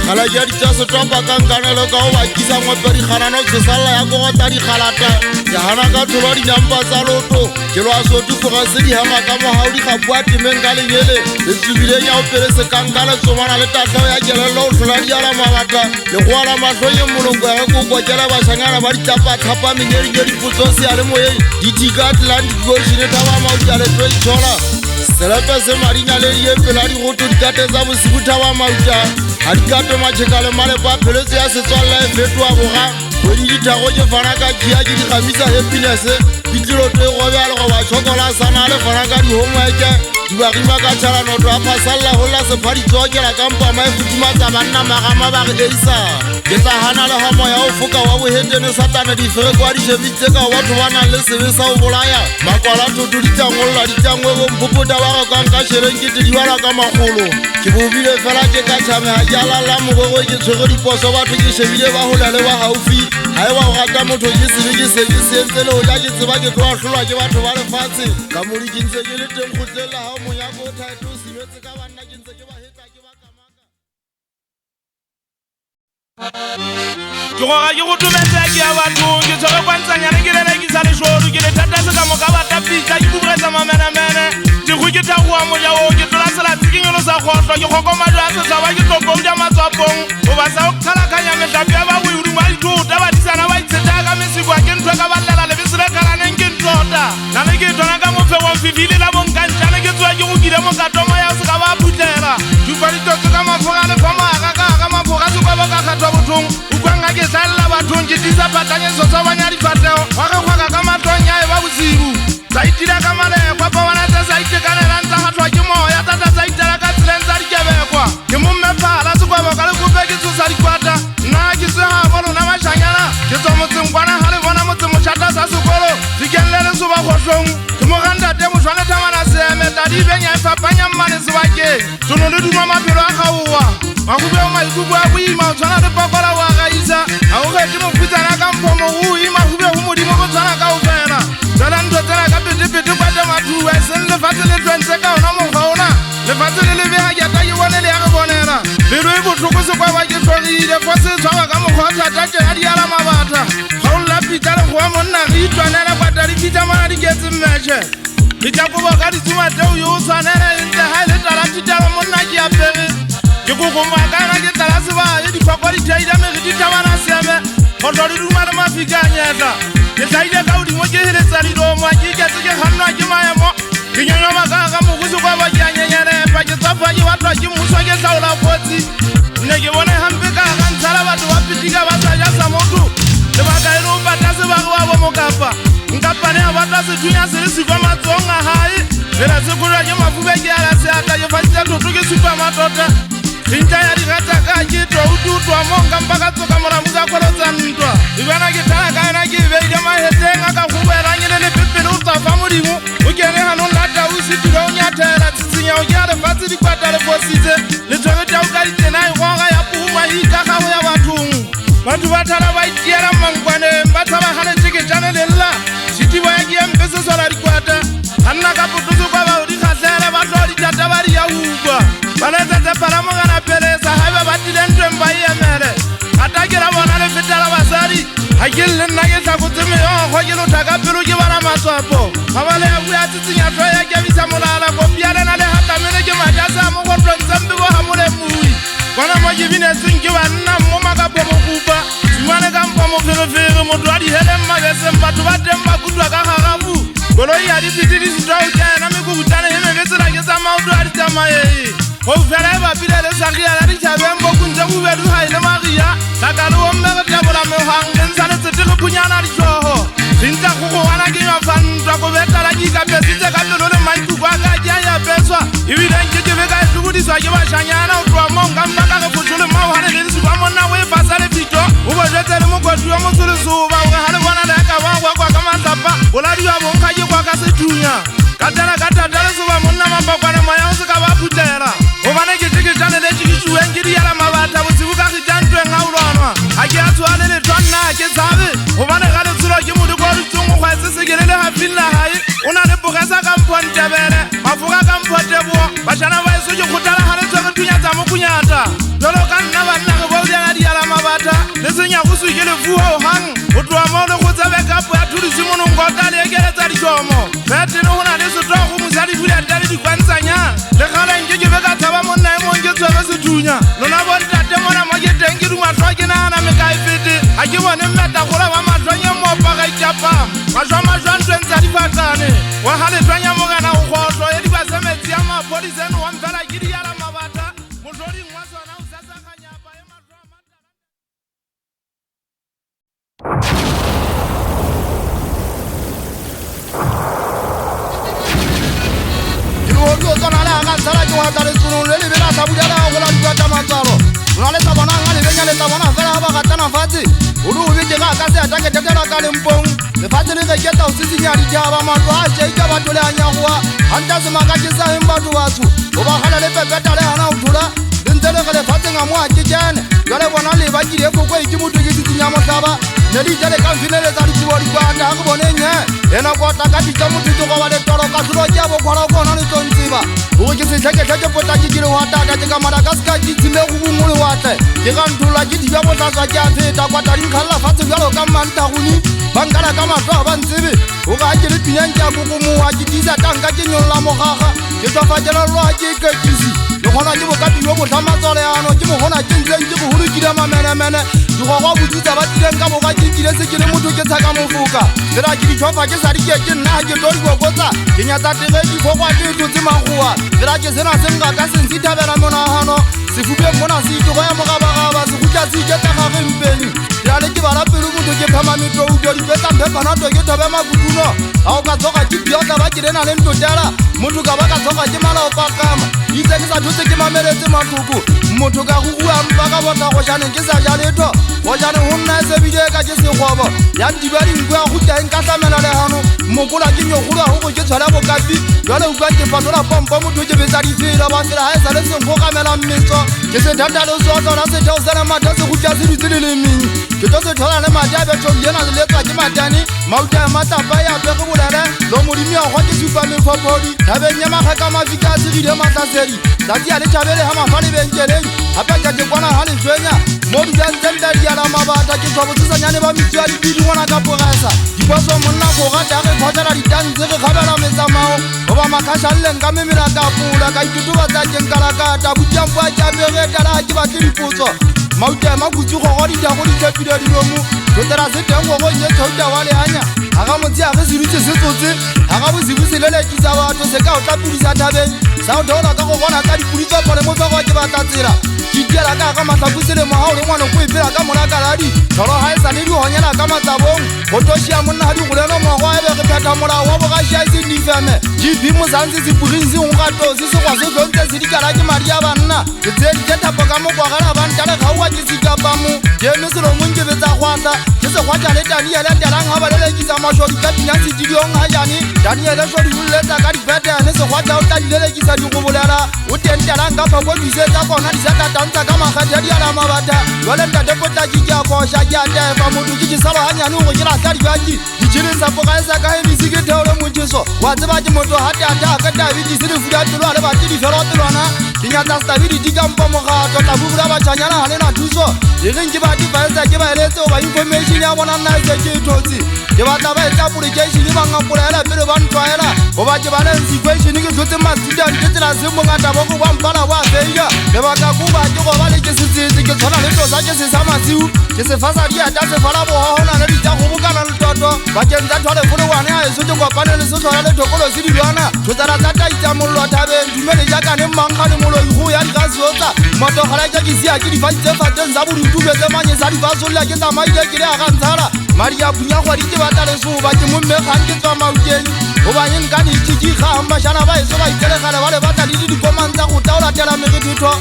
gala ke a ditša setopa ka nkanelo ka go bakisa ngwepe dikganano tshosalla ya kogota dikgalata ke gana ka tholwa dinampa tsa loto ke loa sotufoga se di hema ka mogao dikgapua temeng ka lenyele le tsubileng ya go pele sekanka le tsomana le tatlao ya kelelo go tlhola diala mabata le go ala matlhoye moloko ya ge koko kela bašanyana ba ditlapa-tlhapa menyeding ya dipotso sealemoyeng ditika atlantic ocean thaba mauta le tlo itshola selepe se madina le diepela digoto dikate tsa bosibu thaba mauta ga dikato matšheka le malepa pheletso ya setswalela e fetoa boga kgwedi dithago ke fana ka kia ke dikgamisa happiness ditleloto e gobe a le go ba tšhokola sana le fana ka di-homeworke dibagima ka tšhalanoto a phasalla golla sephaditsokela kampama e futumatsa banna magama ba re eisa ke tla gana le ga moya o foka wa bohetene satane difere kwa dišebitse ka go batho ba nang le sebe sa go bolaya makwala thoto ditangolola ditangwe bompopota ba go kanka šerenkete di bala ka magolo ke bobile fela ke ka tšhamega ke alala mogogwe ke tshwere diposo batho ke šebile ba gola le ba gaufi ga e ba go gata motho ke sebe ke se ke sentse le go ja ke tseba ke tlo a tlholwa ke batho ba lefatshe ka modi ke ntse ke le teng go tlela ga monyako o thaete o simetse ka banna ke ntse ke ba hetsa Ke go ga ke go tumetsa ke ya bathong ke tshwere kwantsanyane ke lelekisa leshodu ke le thatase ka moka bata pitsa ke bubretsa mamenemene ke go ke thagoa mojao ke tlola selatsi ke nyolosa kgotlho ke kgokomado ya setšhaba ke tokouja matswapong go ba sa go kgalakanya metlapi ya bagoedi ba ditota badisana ba itsheta ka mesikwa ke ntho ka batlela lebese le kalaneng ke ntota na le ke tona ka mofegong fifile la bonkantšane ke tsoa ke go kile mokatomo ya se ka ba phutlera dupaditotse ka mafoga le fomaga ka mafoga sekwabo ka kgathwa bothong ukwanga ke salla bathong ke tisa patanyeso tsa banya difateo gwagakgwaga ka matlong ya e ba bosibu sa itila ka malekwa pa bona tsa sa itekanelang tsa gatlhwa ke moya tata tsa itela ka tseleng tsa dikebekwa ke mommephala sekwabo ka lekope ke tshosa dikwata nna ke segabo lona mašanyana ke tswa motseng kwana ga le bona motseng mošata sa sekolo dikenle le soba kgotlong ke mogantate mošwane thamana seeme tadibeng ya e fapanya mmane sebakeng tono le duma maphelo a kgaowa magubeo maikubu a boima o tshwana le pakola wa gaisa a go kgetse mofutsana ka mpho mogoi magubeo go modimo go tshwana ka go fela tsela ntho tsela ka petepete kwate mathua e seng lefatshe le tlwentse ka ona mokgwa ona lefatshe le lebega jata ke bone le ya ge bonela pelo e botlhoko sekwaba ke tlhogile fo se tshwarwa ka mokgwa wa thata tjena di ala mabatha ga o lla pitsa le goa monna re itwanela kwata di pitsa mana di ketse mmetšhe ke tla koba ka ditsumateo yo o tshwanele ntle ga e le tala thitalo monna ke apere ke kokomakana ke tala sebae dipakwa dithaile mege dithabana seeme kgotlo le duma le mafika a nyetla ke tlaile ka godimo ke heletsa dilomo ke iketse ke kgannwa ke maemo ke nyonyomakaka ka mogosi kwa ba ke a nyenyelepa ke tsafa ke batlwa ke mmuswa ke tlaola kgotsi nne ke bone gampe ka ga ntshala batho ba pitika ba sa ja sa motho lebaka e le o batla sebage wa bo mokapa nkapane a batla sethunya se le sikwa matsong a gae fela sekolwa ke mafube ke ala seatla ke fasitsa thotho ke supa matota Rinta ya dirata ka ke twa mo nkampa ka tsoka moramu ka kholo tsa ntwa ibana ke tana ka ena ke beile maheteng ka khubela nyele le pepele o tsafa modimo o kene ha no lata o se tilo o nyathela tsitsinya o ya le fatse di kwata le fositse le tswere tsa o ka ditena e goga ya puma e ka ga go ya bathong batho ba thara ba itiela mangwane ba tsaba gale tsheke tsane le lla sitiba ya ke empese sola di kwata hanna ka putuso kwa ba di khatlele ba tlo di tata ba di ya uba baleta tsa palamo kana pelesa haeba ba tilentwe mba yemele atakela bona le fetela basadi ha ke le nna ke tla go tseme yo go ke lotha ka pelo ke bana matswapo ga ba le ya bua tsitsinya tlo ya ke bisa molala go piana le hatamele ke majasa mo go tlontsamba go ha mole mui bona mo ke bine tseng ke banna mo makapo mo kupa simane ka mpa mo ferefere mo twa di hele mabese batho ba temba kutwa ka gagabu koloi ya di pitidi sto kana me go butana heme bese la ke tsa mauto a di tsamaye go fela e bapile le sagia la ditšhabeng bo kuntse bobedu ga e le magia tlakale o mme re tlabola megwang le ntsha le tsete le phunyana ditlogo dintla go go wana ke nyafantwa ko betala ke ikapesitse ka pelo le maikuku a ka ke a yapeswa ebileng ke kebe ka e tlhokodiswa ke bašanyana o tloa mo nka mma ka ge fotlole mmao ga le ge lesukwa monna o e fasa le fito o bojetse le mokoti wa motsolosoba ore ga le bona le ya ka bagwakwa ka matlapa boladiwa bonkga ke kwa ka sethunya ka tela ka thata le soba monna mapakwane moya o se ka ba phutlela gobane ke tseketšane le tšeketšueng ke diela mabatha botsibo ka kitantweng ga olwanwa ga ke a tshoa le letshwanna ke tshabe gobane ga letsholo ke modiko wa ditsong go kgwetse sekele le gafin la gae o na le pogesa ka mphontebele mafoka ka mphoteboa bašana ba eso ke kgotlala ga le tshwere thunya tsa mokunyata jalo ka nna banna ge baudiana diela mabatha le senya go suke lefuga o gang go tloa mo le go tsebe kapo ya thudisi mononkota le ekeletsa ditšomo betene go na le setogo mosadibuleta le dikwantshanya le galenke ke be ka thaba monna e mong ke tshwere sethunya lona bontate mona mo ke teng ke dumatlhwa ke nagana mekae fete ga ke bone mmetagola ba matlwanye mmopa ga itšapama matlhwa matlwantweng tsa difatane wa ga letlwanya mogana go kgotlho e dibasemetsi ya maphodisene wa mfela ke diala mabatha motlhoding wa sona o sasaganyapa e matlhwa Yo tsona le ga tsala ke wa tsa le tsono le le bela sa bulela go la ditata matsalo rona le tsabona nga le benya le tsabona fela ba ga tsana fatse o lu be ga ka se atake tetela ka lempong le fatse le ke ta o tsitsinya di jaba matlo a je ka batho le anya goa hanta se maka ke sa hemba batho batho o ba gala le pepeta le hana o thula le ntele ga le fatse nga mo a ke jane ya le bona le ba kile go kwa ke motho ke tsitsinya motlaba ne di jale ka finele tsa ditbo di kwa ta go bone nya ena kwa ta ka ditsa motho go ba le toro ka tlo ja bo khora go na le tsontsiba o ke se tleke tleke pota ke le wa ta ka Madagascar ke ke tsile go bongole watle ke ga nthola ke diba botlatswa ke a feta kwa tading khalla fatshe bjalo ka mantaguni bankana ka matlo ba ntsebe o ga ke le pinyang ke a kokomoa ke disa tanka ke nyolla mogaga ke tsofatela loa ke ikekisi le gona ke bokapi yo botlhamatswaleano ke mogona ke ntleng ke boholo kile mamenemene digogwa botsitsa ba tlileng ka boga ke kile se ke le motho ke tshaka mofoka fela ke ditšhofa ke sa dike ke nna ke tlo dikokotsa ke nyatsa tegedi gogwa ke tlotse magoa fela ke sena se nka ka sentse thabela monagano sefubeng mona se itogo ya mogabagaba se gutla se iketagage mpeng dira le ke bala pelo motho ke phema metouto dipetsa mphepanato ke thobe makutuno ga o ka tsoga ke biotla ba ke rena le ntotela motho ka ba ka tsoga ke malaopakama itse ke sa thotse ke mameletse matlhoko motho ka gogua mpa ka botla go janeng ke sa ja letho go janeng go nna sebile ka ke sekgobo ya diba dinku ya gutlaeng ka tlamela legano mokola ke nyogolo ya gogo ke tshwala bokapi jale o kwa ke fatola pompo motho ke betsa difela ba fela ga e sa le senkgogamela mmetso ke se thata le sotlona setheo sena matha se gutla se dutse le lemeng ke tlo se thola le madi a betšoliena le letswa ke matane mauta ya matapa ya pege bolele lo modimi ya gwa ke supa mefopodi thabeng ya maga ka mafika a segile matlasedi tsatsi a le tšhabele ga mafa lebenkeleng gape ka ke kwana ga letswenya mo dulantsenta diala mabata ke tswa botsesanyane ba metsi a dipedi ngwana ka pogesa diposo monna kogata ge kgotlela ditantse ge kgabela metsamao goba makgašaleleng ka memela ka pola ka itutubatsakeng kalakata butiampo a keapegetala ke batle dipotso mauta makutsi gogo ditago ditlepile dilomo totela se teng gogo nye thauta wa leanya ga ga motse a ge se dutse se tsotse ga ga bosibu se lelekisa batho se ka o tlapodisa thabeng sa o theola ka go bona ka dipudi tsopole mofego ke batla tsela ke diela ka ga matlhapusele mogao le ngwane ko epela ka monakaladi tholo ga e sa le di gonyela ka matsabong go tošia monna ga di golelo mogo a ebe ge phetha molao wa bogašia e se difeme gp mosantse sepoging se ngogatosi se gwa se tlontse se dikala ke madi a banna ke tsee dikethapo ka mokwagela bantale gaoa ke sekapamo ke eme selomong ke betsa gwatla ke segwatla le daniele telang ga ba lelekisa mašodi ka pinyang setidiong ga jane daniele šodi boleletsa ka dipetene segwatla o tla dilelekisa digobolela o teng telang ka phokodisetsa kona disetatantsha ka makgethe diala mabata jale ntate potlaki ke a koša ke a tefa motho ke ke saloganyane go ke latla dibaki ditšhiling poga e sa ka emisi ke theole motšeso wa tseba ke motho gateata ka tabidise lefuda pelo a le bate difelotelwana ke nyatsa setabiditi ka mpa mogato tla bubula batšhanyana ga lena thuso e reng ke ba difaetsa ke ba eletse goba information ya bona nna ese ke e thotse ke batla ba etsa application ba ngapolaela pele ba ntlwaela goba ke ba leng sequation ke tlhotse masidane ke tsela se mongata bo go bampala bo a feika lebaka koba ke goba le ke setsetse ke tshwana le tosa ke se sa masiu ke se fasa diata se fala bohona le ditša go bokana le toto bakeng tsa thwale folowane a eso ke kopane le setlhola le thokolo se dilwana thotsana tsa taitsa mollo thabeng dumele jakane mmankga le moloi go ya dikasiotsa motogala ke ke sia ke difaditse fatseng sa bodutube tse manye sa difasolla ke tsamaile ke le a gantshara madi a punya kgwadi ke batla lesoba ke mommekgang ke tswa mauteng gobanyeng ka ditšikikgang bašana ba eso ba itelegale ba le batla le dikomang tsa go taolatela megethetho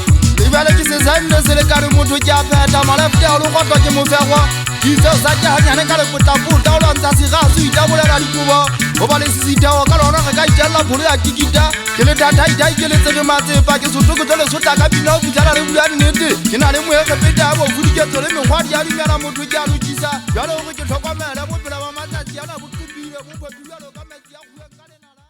ebjale ke sesaenne se le kare motho ke a pheta malefte a legotwa ke mofego ditseo sa ke ganyane ka lepotaputa o lwantsha sega se itabolela dikobo goba le sesitheo ka lona ge ka itelela pholo ya kikita ke le dataidai ke letsege matsepa ke sotokotse lesota ka pina o fitlhela re bula nnete ke na le moegepete ya bofudiketso le mekgwadi ya dumela motho ke a lokisa jalo gore ke tlhokomele bophela ba matsatsi ana botlopile mo photulelo ka metsi ya kguen ka lenala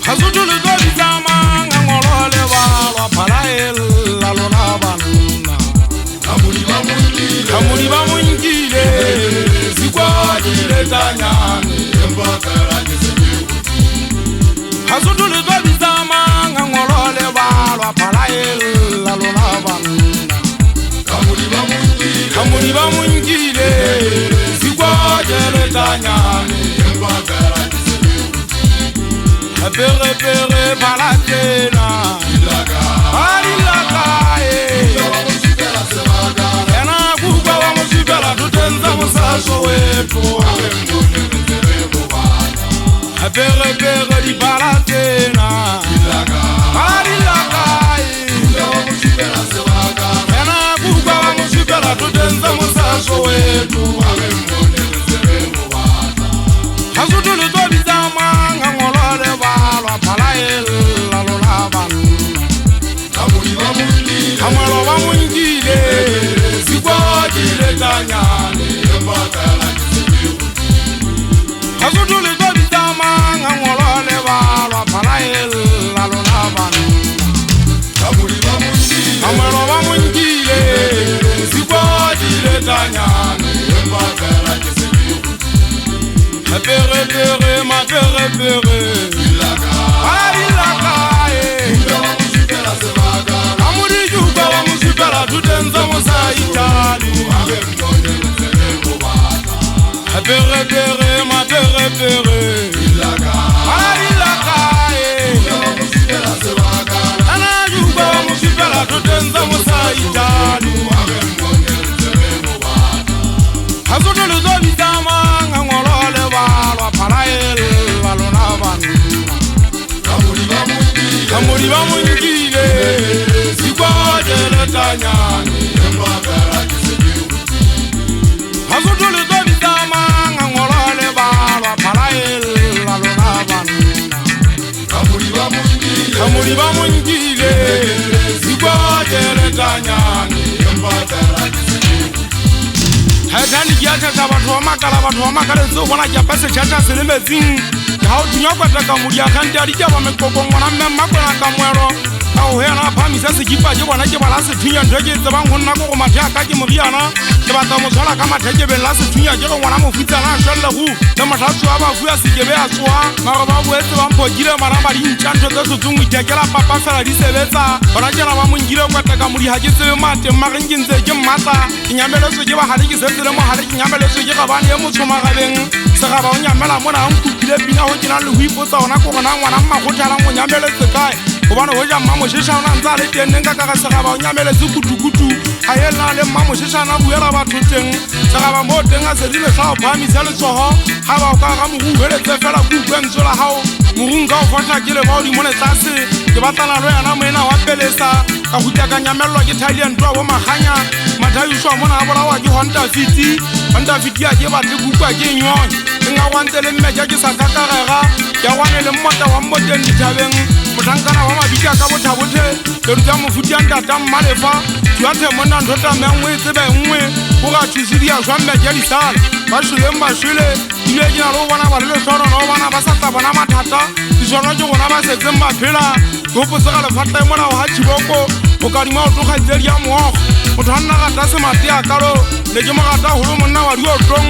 Hasutu le gobi zama ngangolo le walwa palaela lona banna Kamuri ba munkile Zikwajile tanyane Mbakara jisenyuti Hasutu le gobi zama ngangolo le walwa palaela lona banna Kamuri ba munkile Zikwajile tanyane Mbakara Pere pere palatena Alilaka Ena kuka wa musibela tutenza musaso wetu Pere pere di palatena Alilaka Ena kuka wa musibela tutenza musaso wetu Hasutu luto bizama ngangolole balwa palaela lona banna tanyane ga se tole tlo bitamang a ngolo le balwa phalaela lona bana amelo ba monkile sikwatile tanyane pere ma pere amuri juga wa musipela tutenza musaitali pere ma pere ana juga wa musipela tutenza musaitali hasoto lezo bitama ngolole balwa phalaela lona bana amuri ba monkile sikwatele tanyane hasoto lezo bitama ngolole balwa phalaela lona bana amuri ba monkile sikwatele tanyane Hatani kiacha cha batho ba makala tse bona ja pase chacha se le metsing ha o dunya kwata ka muri a khante a di taba mekoko ngwana mme makona ka mwero ka o hena phamisa se kipa je bona ke bala se thunya ndeke tse bang honna go matha ka ke moriana ke batla mo tshwala ka matheke be la se thunya ke go ngwana mo futsa na shalla go le mathatso a ba fuya se ke be a tswa mara ba boetse ba mpogile mara ba di ntshantho tse tsutsung ikekela papa sala di sebetsa bona jana ba mongile kwata ka muri ha ke tsebe mate marenke ntse ke mmatla ke nyameletso ke ba hale ke se le mo hale ke nyameletso ke ga bane e motho magabeng se ga ba o nyamela mona a nkupile pina ho ke na le ho ipotsa ona ko gona ngwana mma go thala mo nyameletse kae go bona ho ja mma mo shishana ntsa le teng nka ka se ga ba o nyameletse kutukutu a yela le mma mo shishana buela batho teng se ga ba mo teng a se dile sa o phamisa le tsoho ha ba o ka ga mo hueletse fela ku kwentsola hao morung ka o fotla ke le ba o di mone tlase ke batlana lo yana moena wa pelesa ka go ka nyamelwa ke Thailand twa bo maganya mathayuswa mona a bolawa ke Honda Fit ya ke batle bukwa ke nyon nga wantse le mmeja ke sa kakarega ya wane le mmota wa mmoteng dithabeng mothankana wa mabika ka bothabothe le rutya mofuti ya ntata mmalefa tšwathe monna nthota mengwe e tsebe nngwe go ga thusidi ya jwa mmeja disala ba shweleng ba shwele dile ke na le go bona ba le lesoro no bona ba sa tla bona mathata disono ke gona ba setseng ba phela ke gopotsega lefatla mona wa ga tšhiboko o kadima o tlogaitsedi ya moogo motho a nna gata se mate a kalo le ke mogata golo monna wa diotlong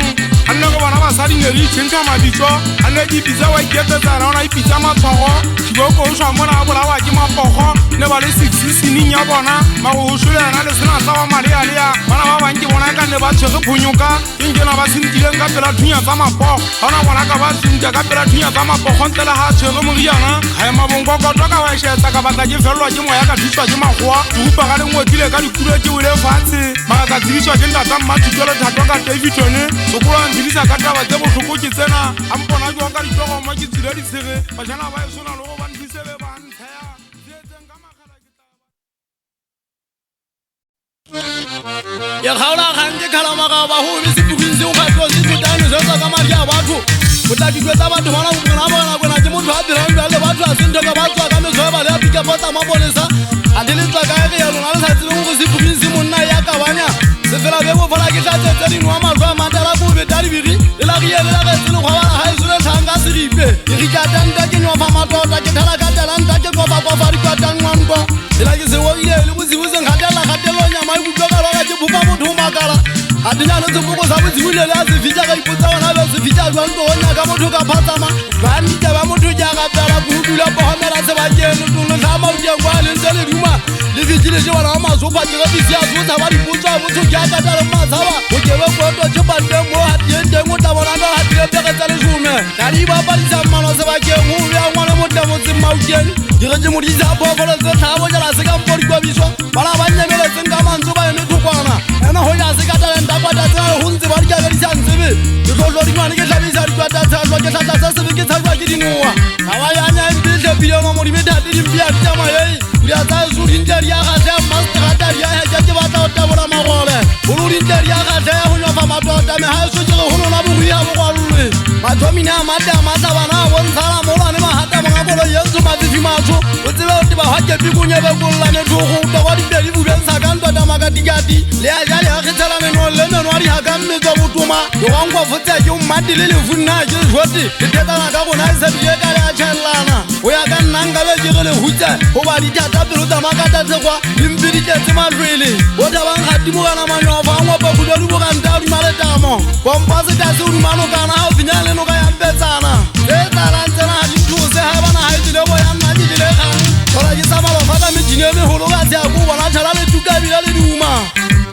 a nne go bona basadi ne re itšhentšha mabitso a nne ke ipitsa wa iketetsa raona ipitsa matshwago tšhiboko o swa mona a bolawa ke mapogo ne ba le seksisineng ya bona mago go šolelana le sena tsa wa malealea bana ba bang ke bona ka ne ba tshwege phonyoka ke nkena ba sentileng ka pela thunya tsa mapogo gona bona ka ba sentia ka pela thunya tsa mapogo ntle le ga tshwege moriana ga e mabongkokotwa ka waešetsa ka batla ke felelwa ke moya ka thuswa ke magoa ke upa ga lengwetile ka dikulo ke wele fatshe magatla tsebiswa ke ntata mmathutswele thatwa ka Davidone sokolang dirisa ka taba tse botlhoko ke tsena a mpona jwa ka ditogoma ke tsile ditshege bajana ba e sona le go ba nthusebe ba ntlhea seetseng ka magala ke ya kgaola gante khalamaga ba go be sepuging seo batho se thutane se tsa ka madi a batho o tla ditwetsa batho bona go bona bona bona ke motho a dirang le batho a sentse ka batswa ka meso ba le a pika botsa mabolesa a diletsa ka ge ya lona le sa tsebeng go sepuging se monna ya ka banya se fela be go fola ke tlatse tse dingwe wa mazwa matala go be talibiri le la ge le la ge se le go ba ha isule thanga se ripe ke ri ka tanta ke nwa fa matota ke thala ka talanta ke go ba fa ri ka tangwanko le la ke se wo ile le bosibu se ngatela gatelo nya mai go ka la ke bupa motho makala a dina no tsubuko sa bosibu le la se fitja ka ipotsa ona ba se fitja jwa ntlo nya ka motho ka phatsama ba ntja ba motho ja ka tala go dula bo homela se ba keno tulo sa ma udia kwa le ntse le duma le fitjile je bana ma zo pa ke ga bitsi a zo tsa ba dipotsa motho ja ka tala ma tsawa go ke ba go to ke ba le mo ha tiende mo ta bona na ha tiende ka tsale zume ka di ba ba di sa mano se ba ke mo ya ngwana mo ta mo tse ma udieni dire je mo di sa bo bo le tsa bo ja la se ka mo di kwa biswa bala ba nyemele tse nga manzo ba ene thukwana ena ho ya se ka tala nda kwa ta tsala ho ntse ba di ka di sa ntsebe ke tlo di ngwana ke tlabisa di kwa ta tsala ke tla tsa se ke tsaka ke dingwa ha ba ya nya di se pile mo di meta di mbia di tsama ye ya tsa su di nteri ya ga tsa master ga ya ya ke ba ta ta bona magole ho di nteri ya ga tsa ho nyo fa matota me ha su ke ho no la bu ya bo kwalwe ba domina mata mata bana won sala mo la ne ma hata mo ngabolo yenzu ma di fimacho o tsebe ba ha ke bikunya ba bollane to go to wa di beli bu ben sa kan to da magati gati le a jale ha khetsala ne no le no ri ha ka mme go botoma do ga ngwa futse ke o madile le funna ke joti ke teta na ka bona se bi ka le a chelana o ya ka nanga be ke le hutse ho ba di tata pelo da magata tse kwa dimpidi ke tse malwele o da bang hati mo kana manyo ba ngwa ba budu bo ka nda di male tamo bomba se ta se u mano kana ha finyale no ka ya petsana e tala ntsena di tlose ha bana ha di le bo ya nna di le ga ora di sama ba fata me dine me holo ga tsa go bona thala le tuka bila le duma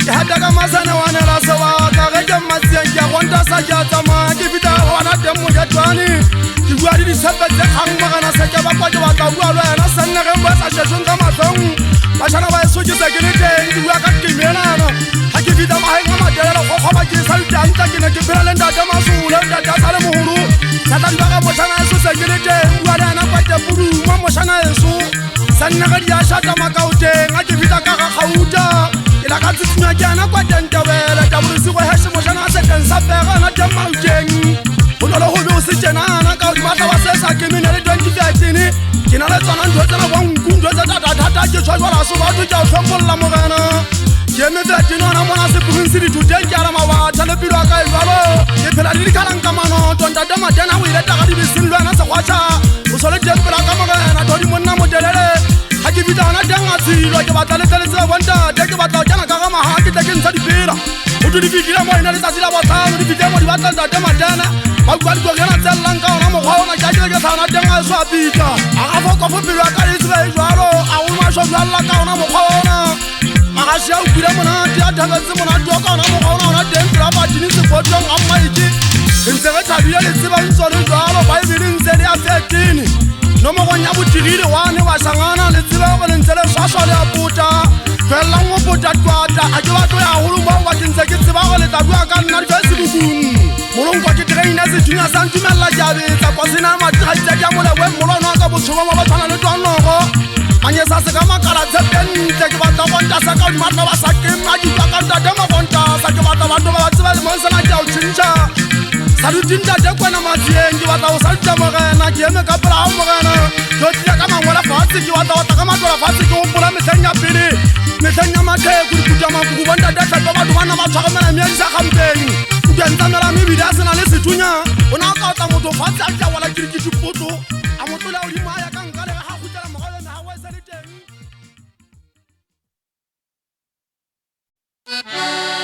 ke hata ka masana wana la sawa ka ga ke matsia ke gwanta sa ja tsama ke bita wana demo ya twani ke bua di sepe tse khang ba kana sa ke ba kwa ke ba ka bua lo yana sanna ga ba sa sheshon ka matlong ba shana ba so ke sa ke le teng ke bua ka ke melana ha ke bita ma ha ma dela go go ba ke sa tanta ke ne ke bela le ndata masula ndata sa le mohuru sa tla ba ga mo shana so sa ke le teng bua le ana kwa te puru mo shana eso sanna ga dia shata makaute nga ke bita ka ga khauta ila ka tsitsina jana kwa tentawela taburisi go heshe mo shana se kan sa pega na tamauteng ono lo go be o se tjena na ka di batla ba se sa ke mena le 2013 ke na le tsana ntwe tsana ba nkundo tsa tata ke tshwa jwala so ba tlo tja tlhombolla mo gana ke me tla na mona se province di tuteng ke ara mabatha le pilo ka e jwalo ke phela di khalang ka mano tonta tama tena o ile ta ga di bisin lwana se kwacha o sole teng pela ka mo gana to di monna mo telele ha ke bita na tanga tsilo ke batla le tsele se bonta te ke batla jana ka ga ma ha ke te ke ntsha di pira o di fikile mo ina le tsatsi la botlhano di fikile mo di batla ntate matena ba bua di go gana tsellang ka ona mo gona ka ke tsana tanga so apita a ga foko fo pilo ka le tsele jwalo a o ma so jwalla ka ona mo gona a sha o kula mona dia daga tse mona do ka ona mo gona ona teng pila ba dini se botlong a maiki ntse re thabile le tseba ntso le jwalo ba e bile ntse le a 13 no mo gonya botigile wane wa sangana le tseba go le ntse le swaswa le a puta fela ngo puta twata a ke batlo ya holo ba wa ke ntse ke tseba go le tabua ka nna di Facebook molongwa ke trainer se tunya sa ntumella jabe tsa kwa sena matraitse ya mola we molono ka botshoba ba ba tshwana le twanoro anye sa se ka makala tsepente ke batla go nta sa ka di matla ba sa ke ma di ka nta de ma bonta sa ke batla batho ba tseba le monsa na ja o tsintsha salutinda de kwana matsieng ke batla go salutsa mogena ke eme ka pela go mogena ke tla ka mangwela fatshe ke batla go taka matlola fatshe ke gopola metlheng ya pele metlheng ya matheko dikuta makuku bonta de tlhatlho batho ba nna ba tshwagemela mme ya di sa gampeng o diantsamela mebile a sena le sethunya o ne a ka otla motho fatshe a tla wala kirikitipoto a motlola o dimaya ka nka le ga ga gutela mogolena ga o e sale teng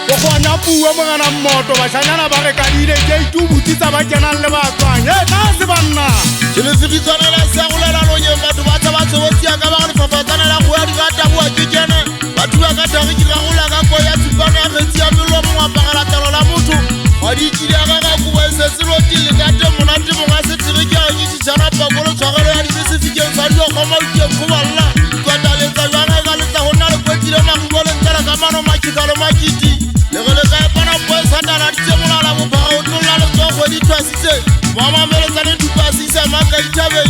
go gona bua mogana mmoto bashanyana ba re kadile ke itubutsitsa ba kenang le batswang na se banna ke le fitsanela sa go lela lo nye batho ba tsa ba tsotsia ka ba go fafatsanela go ya di rata bua ke kene batho ba ka tagi di gagola ka go ya tsipana ya metsi ya melo mo apagala talo la motho wa di kile ga ga go ba se tselo tile ka te monate mo ga se tsire ke a di tsana pa go lo tshwagelo ya di specification sa di go ma ke go balla go taletsa jana ga le tsa hona le kwetile mago le tsala ka mano makitalo makiti le le ka pana po sa dala di tsemola la mo ba o tlola le tso go di twasitse mama mele tsa le dupasisa maka itabe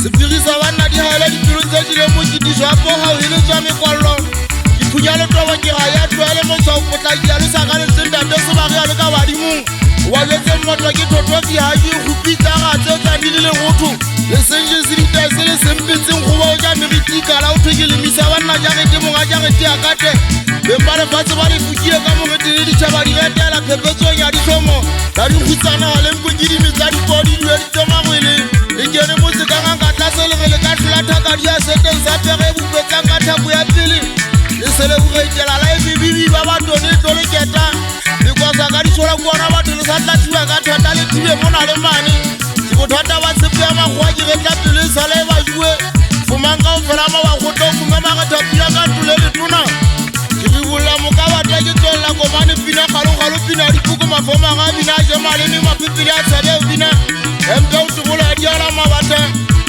se firisa bana di hala di tlontse di le mo kiti jwa po ha o ile tswa mekwallo di phunyalo toba ke ga ya twele mo tswa go tla di le sa ga le tsinda de se ba ga le ka badimo wa le tse motho ke thotho di ha di go pitsa ga tse tsa di le gotho le senje se di tse le sempitseng go ba o ja meritika la o thike le misa bana ja ge mo ga ja ge ti akate be pare fatse ba le fukile ka mo retele di tshaba di retela phepetso ya di thomo la di hutsana le mpudi metsa di podi di di tsoma gwele le kene mo se ka nga tlase le le ka tlata ka dia seten sa pere bu betsa ka thapo ya pele le sele bu retela la bibi ba ba tone tole keta le kwa sa ka di tshola bona ba tole sa tla tshwa ka thata le tibe mo na le mane di go thata ba se pya ma gwa ke retla pele sa le ba jwe fumanga o fela ma wa go to funga ma ga thapila ka tole le tuna la mo ka batla ke tsolla go mane pina galo pina di puku mafoma ga bina je male ni mapipili a tsale bina emto tsogola di ala mabata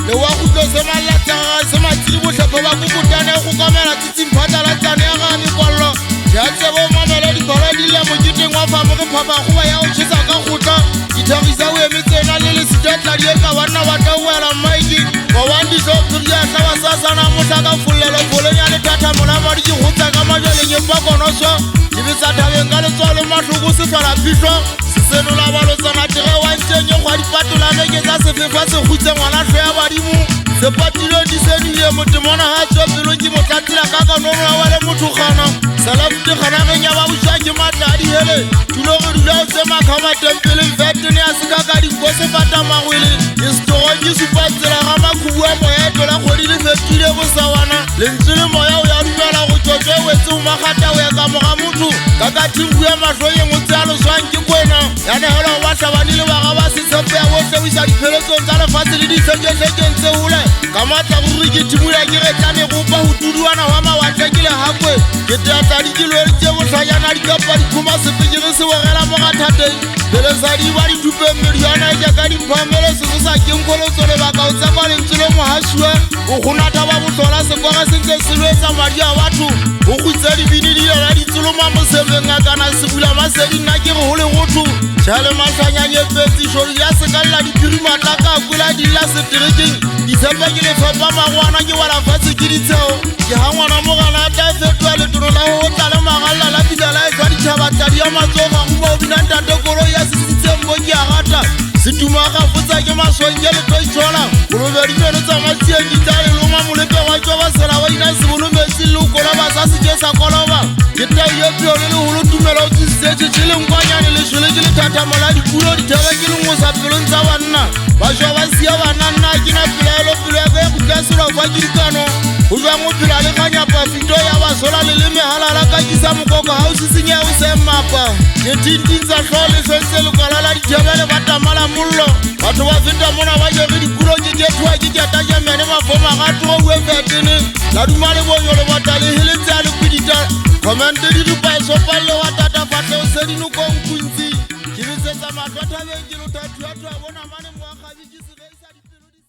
le wa go tse mala tsa se matsi bo tlhapho ba go botane go kamela tsitsi mphatla la tsane ga ni kollo ya tsebo mamela di tola di le mo kiteng wa fa mo go phapa go ya o tshisa ka gotla di thagisa o emetsena le le sitatla di ka bana ba ka wela maiki go wandi so tsuya tla ba sasana mo tla ka fullelo bolenya le tata mona ba di go tsa ka majele nye ba kono so di bitsa tabeng ka le tsole mahluku se fala pitso se senola ba lo tsana tere wa ntsenye go di patola le ke tsa se fefa se gutse ngwana tlho ya badimo se patilo di se di le motemona ha tswa pelong ke motlatsela ka kanono wa le motho gana salafuti gana ge nya ba busha ke matadi hele tulo go dula o tsema khama tempele vetene a se ka ka dinko se fata magwele istoro ke supatsela ga makhuwa moya tola khodi le fetile go sawana le ntsile moya o ya dumela go tsotse wetse o magata o ya ka moga motho ka ka thimbu ya mahlo ye mo tsalo swang ke kwena ya ne hela wa tlabani le ba ga ba se tsepe ya botle o isa dipheletsong tsa lefatshe le ditsekentse hole ka matla go re ke timula ke re tlane go pa ho tuduana wa mawatle ke le hakwe ke teatla di ke lwele tse botlhajana di kapa di khoma sepekere se wegela mo gathateng pele sa di ba di thupe mediana e ka di phamele se se sa kenkolotso le baka o tsakwa lentselo mohasua o gonata ba botlola sekwaga sentse se lwetsa madi a batho o khutse dibini di lela di tsoloma mosemeng a kana se bula masedi nna ke re go le gotho tšhale matlhanyanye petsi šori ya sekalla diphirimatla ka kwela di la seterekeng ditshepe ke lefepa magwana ke wala fatshe ke ditsheo ke ha ngwana mogana a tla fetoa letono la go tla le magalela la pidala e jwa ditšhabatadi ya matsoga goma o bina ntatekolo ya sesitseng mo ke a gata setuma ga fotsa ke masonke le to itshola golobedimelo tsa matsieng di tsa leloma molepe wa tswa ba sela wa ina se bolo metsi le o kola ba sa se ke sa koloba ke tau ye piole le holo tumela o tsisitse tšhele nkwanyane le šole ke le thathamola dikulo dithebe ke le ngosa pelong tsa banna ba jwa ba sia bananna ke na pelaelo pelo ya ka e kutlaselwa fa ke dikano go jwa mo phela le kganyapa fito ya basola le le mehalala ka kisa mokoko ga o sesenya o se mmapa ke tintintsa tlho le fentse lekwala la dithebele ba tamala mollo batho ba feta mona ba jere dikulo ke kethoa ke keta jemene mafoma ga tlogo bue fetene la duma le bonyo le bata le heletse a le kudita komente di ripaesopalle wa tatafatle o se dinokong kuntsi ke betsetsa matlwathabeng ke lothathuatho a bona mane moagabi ke segeisa dipelo di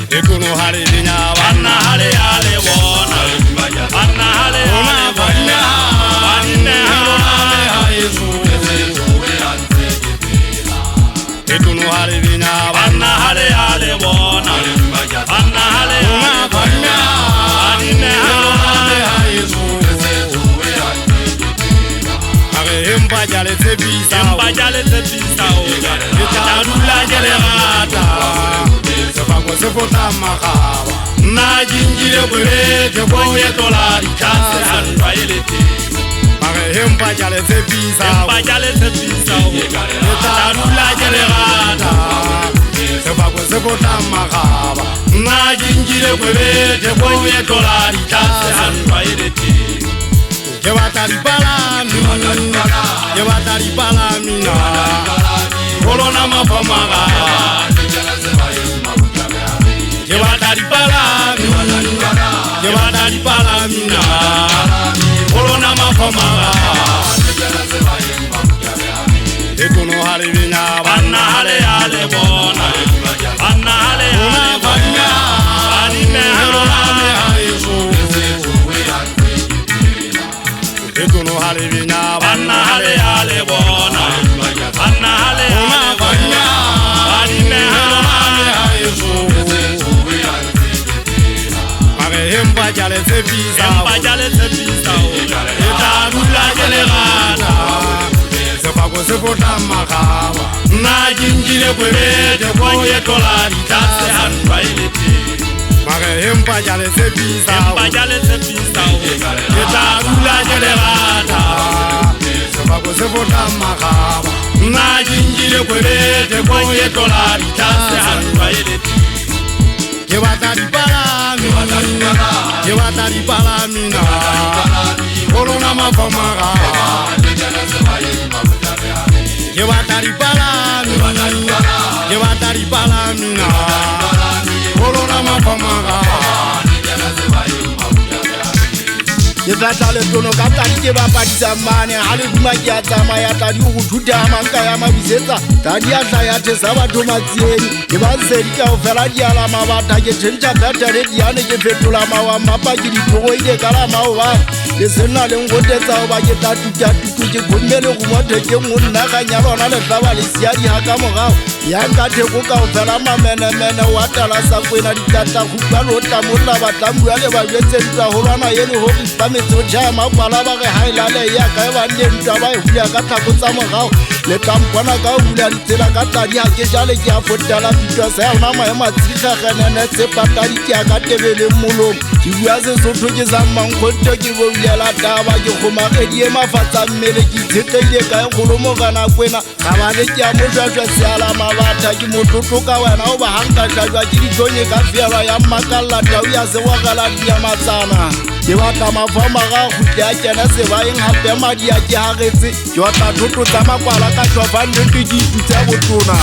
Ekuno hale dinya wana hale hale wona wana hale wona wana wana hale haizu Ekuno hale dinya wana hale hale wona wana hale wona wana hale haizu Age hemba jale tebisa o Itadula jale gata Sebako se fota magaba Nna jingile kwelete Kwa uye dola di chance Sanwa elete Mare hempa jale se pisa o Etadula jele gata Sebako se fota magaba Nna jingile kwelete Kwa uye dola di chance Sanwa elete Ke batari palamina Kolona mapamaga Ke batari palamina Kolona mapamaga Ekuno hale vinya Banna hale bona Banna hale bona Banine hale Ekuno hale vinya Banna hale bona Banna hale bona Banine hale Mare hempa jale se pisa o Etadula jele gata Sebako se fota magaba Nna jingile kwelete Kwa uye dola di chance Sanwa elete Mare hempa jale se pisa o Etadula jele gata Sebako se fota magaba Nna jingile kwelete Kwa uye dola di chance Sanwa elete Ke batari palamina Kolona mapamaga Ke batari palamina Kolona mapamaga Ke fihla letono ka tadi ke bapadisa mane ha le duma ke a tsamaya tadi go thuta manka ya mabisetsa tadi a tla ya thesa batho matsieng ke ba sedi ka o fela di ala mabata ke tšhentša battery diane ke fetola mawa mapa ke dithogo ile ka la maoba ke sena le ngotetsa o ba ke tla tuku ke gommele go mothekeng go nna ga nya lona le tlaba le sia di haka mogao ya ka theko ka o fela mamenemene wa tala sa kwena ditata go ba lo tla molla ba tla bua le ba betsentsa ho lwana yene ho ba metso ja makwala ba ge hailale ya ka ba nne ntwa ba e hula ka thako tsa mogao le kampana ka o hula ditsela ka tadi ha ke jale ke a fotela pitwa sa ona maema tshikga ganene tse patadi ke a ka tebele molong ke bua se sotho ke sa mangkhoto ke bo ulela taba ke khomagedi e mafatsa mmele ke tshetlile ka e kholo mo gana kwena ga ba le ke a mojwa se ala mabatha ke motlotlo ka wena o ba hanka tlajwa ke ditonye ka fiela ya makalla tau ya se wa gala dia matsana ke batla mafama ga go tla kena se ba eng hape madi a ke hagetse ke batla thotho tsa makwala ka tshofane ke di tutsa botona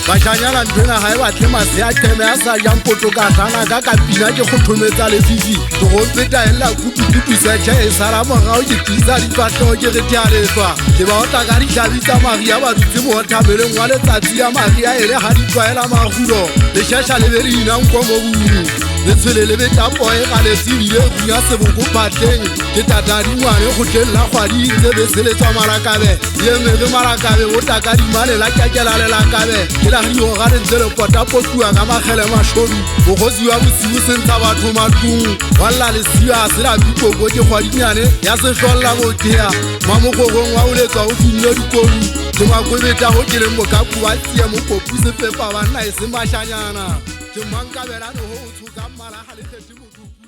ba tshanyana ntwena ga e batle mase a teme a sa jang poto ka thana ka kapina ke go thometsa le fifi to go feta ela kutu se che e sara mogao ke tisa di patlo ke re tialetswa ke ba otla ka di tlhabitsa maria ba dutse mo thabeleng wa letsatsi ya maria ere ga di tlwaela magulo le shasha le bere ina nko mo buru le tswele le beta poe ga le tsibile go ya seboko patleng ke tatadi ngwane go tlella kgwadi tse be se le tswa marakabe ye me re marakabe o taka di male la kakela le la kabe ke la rio ga le tsele pota potua ka magele mashodu go gosi wa bosibu sentsa batho matlung walla le sia se la bikoko ke kgwadinyane ya se hlolla botea mamogogong wa o letswa o finne dikodu ke makwebeta go ke le mokapu ba tsia mo popuse pepa banna e se mashanyana ke mankabela no ho tshuka mala ha le kgethi modupu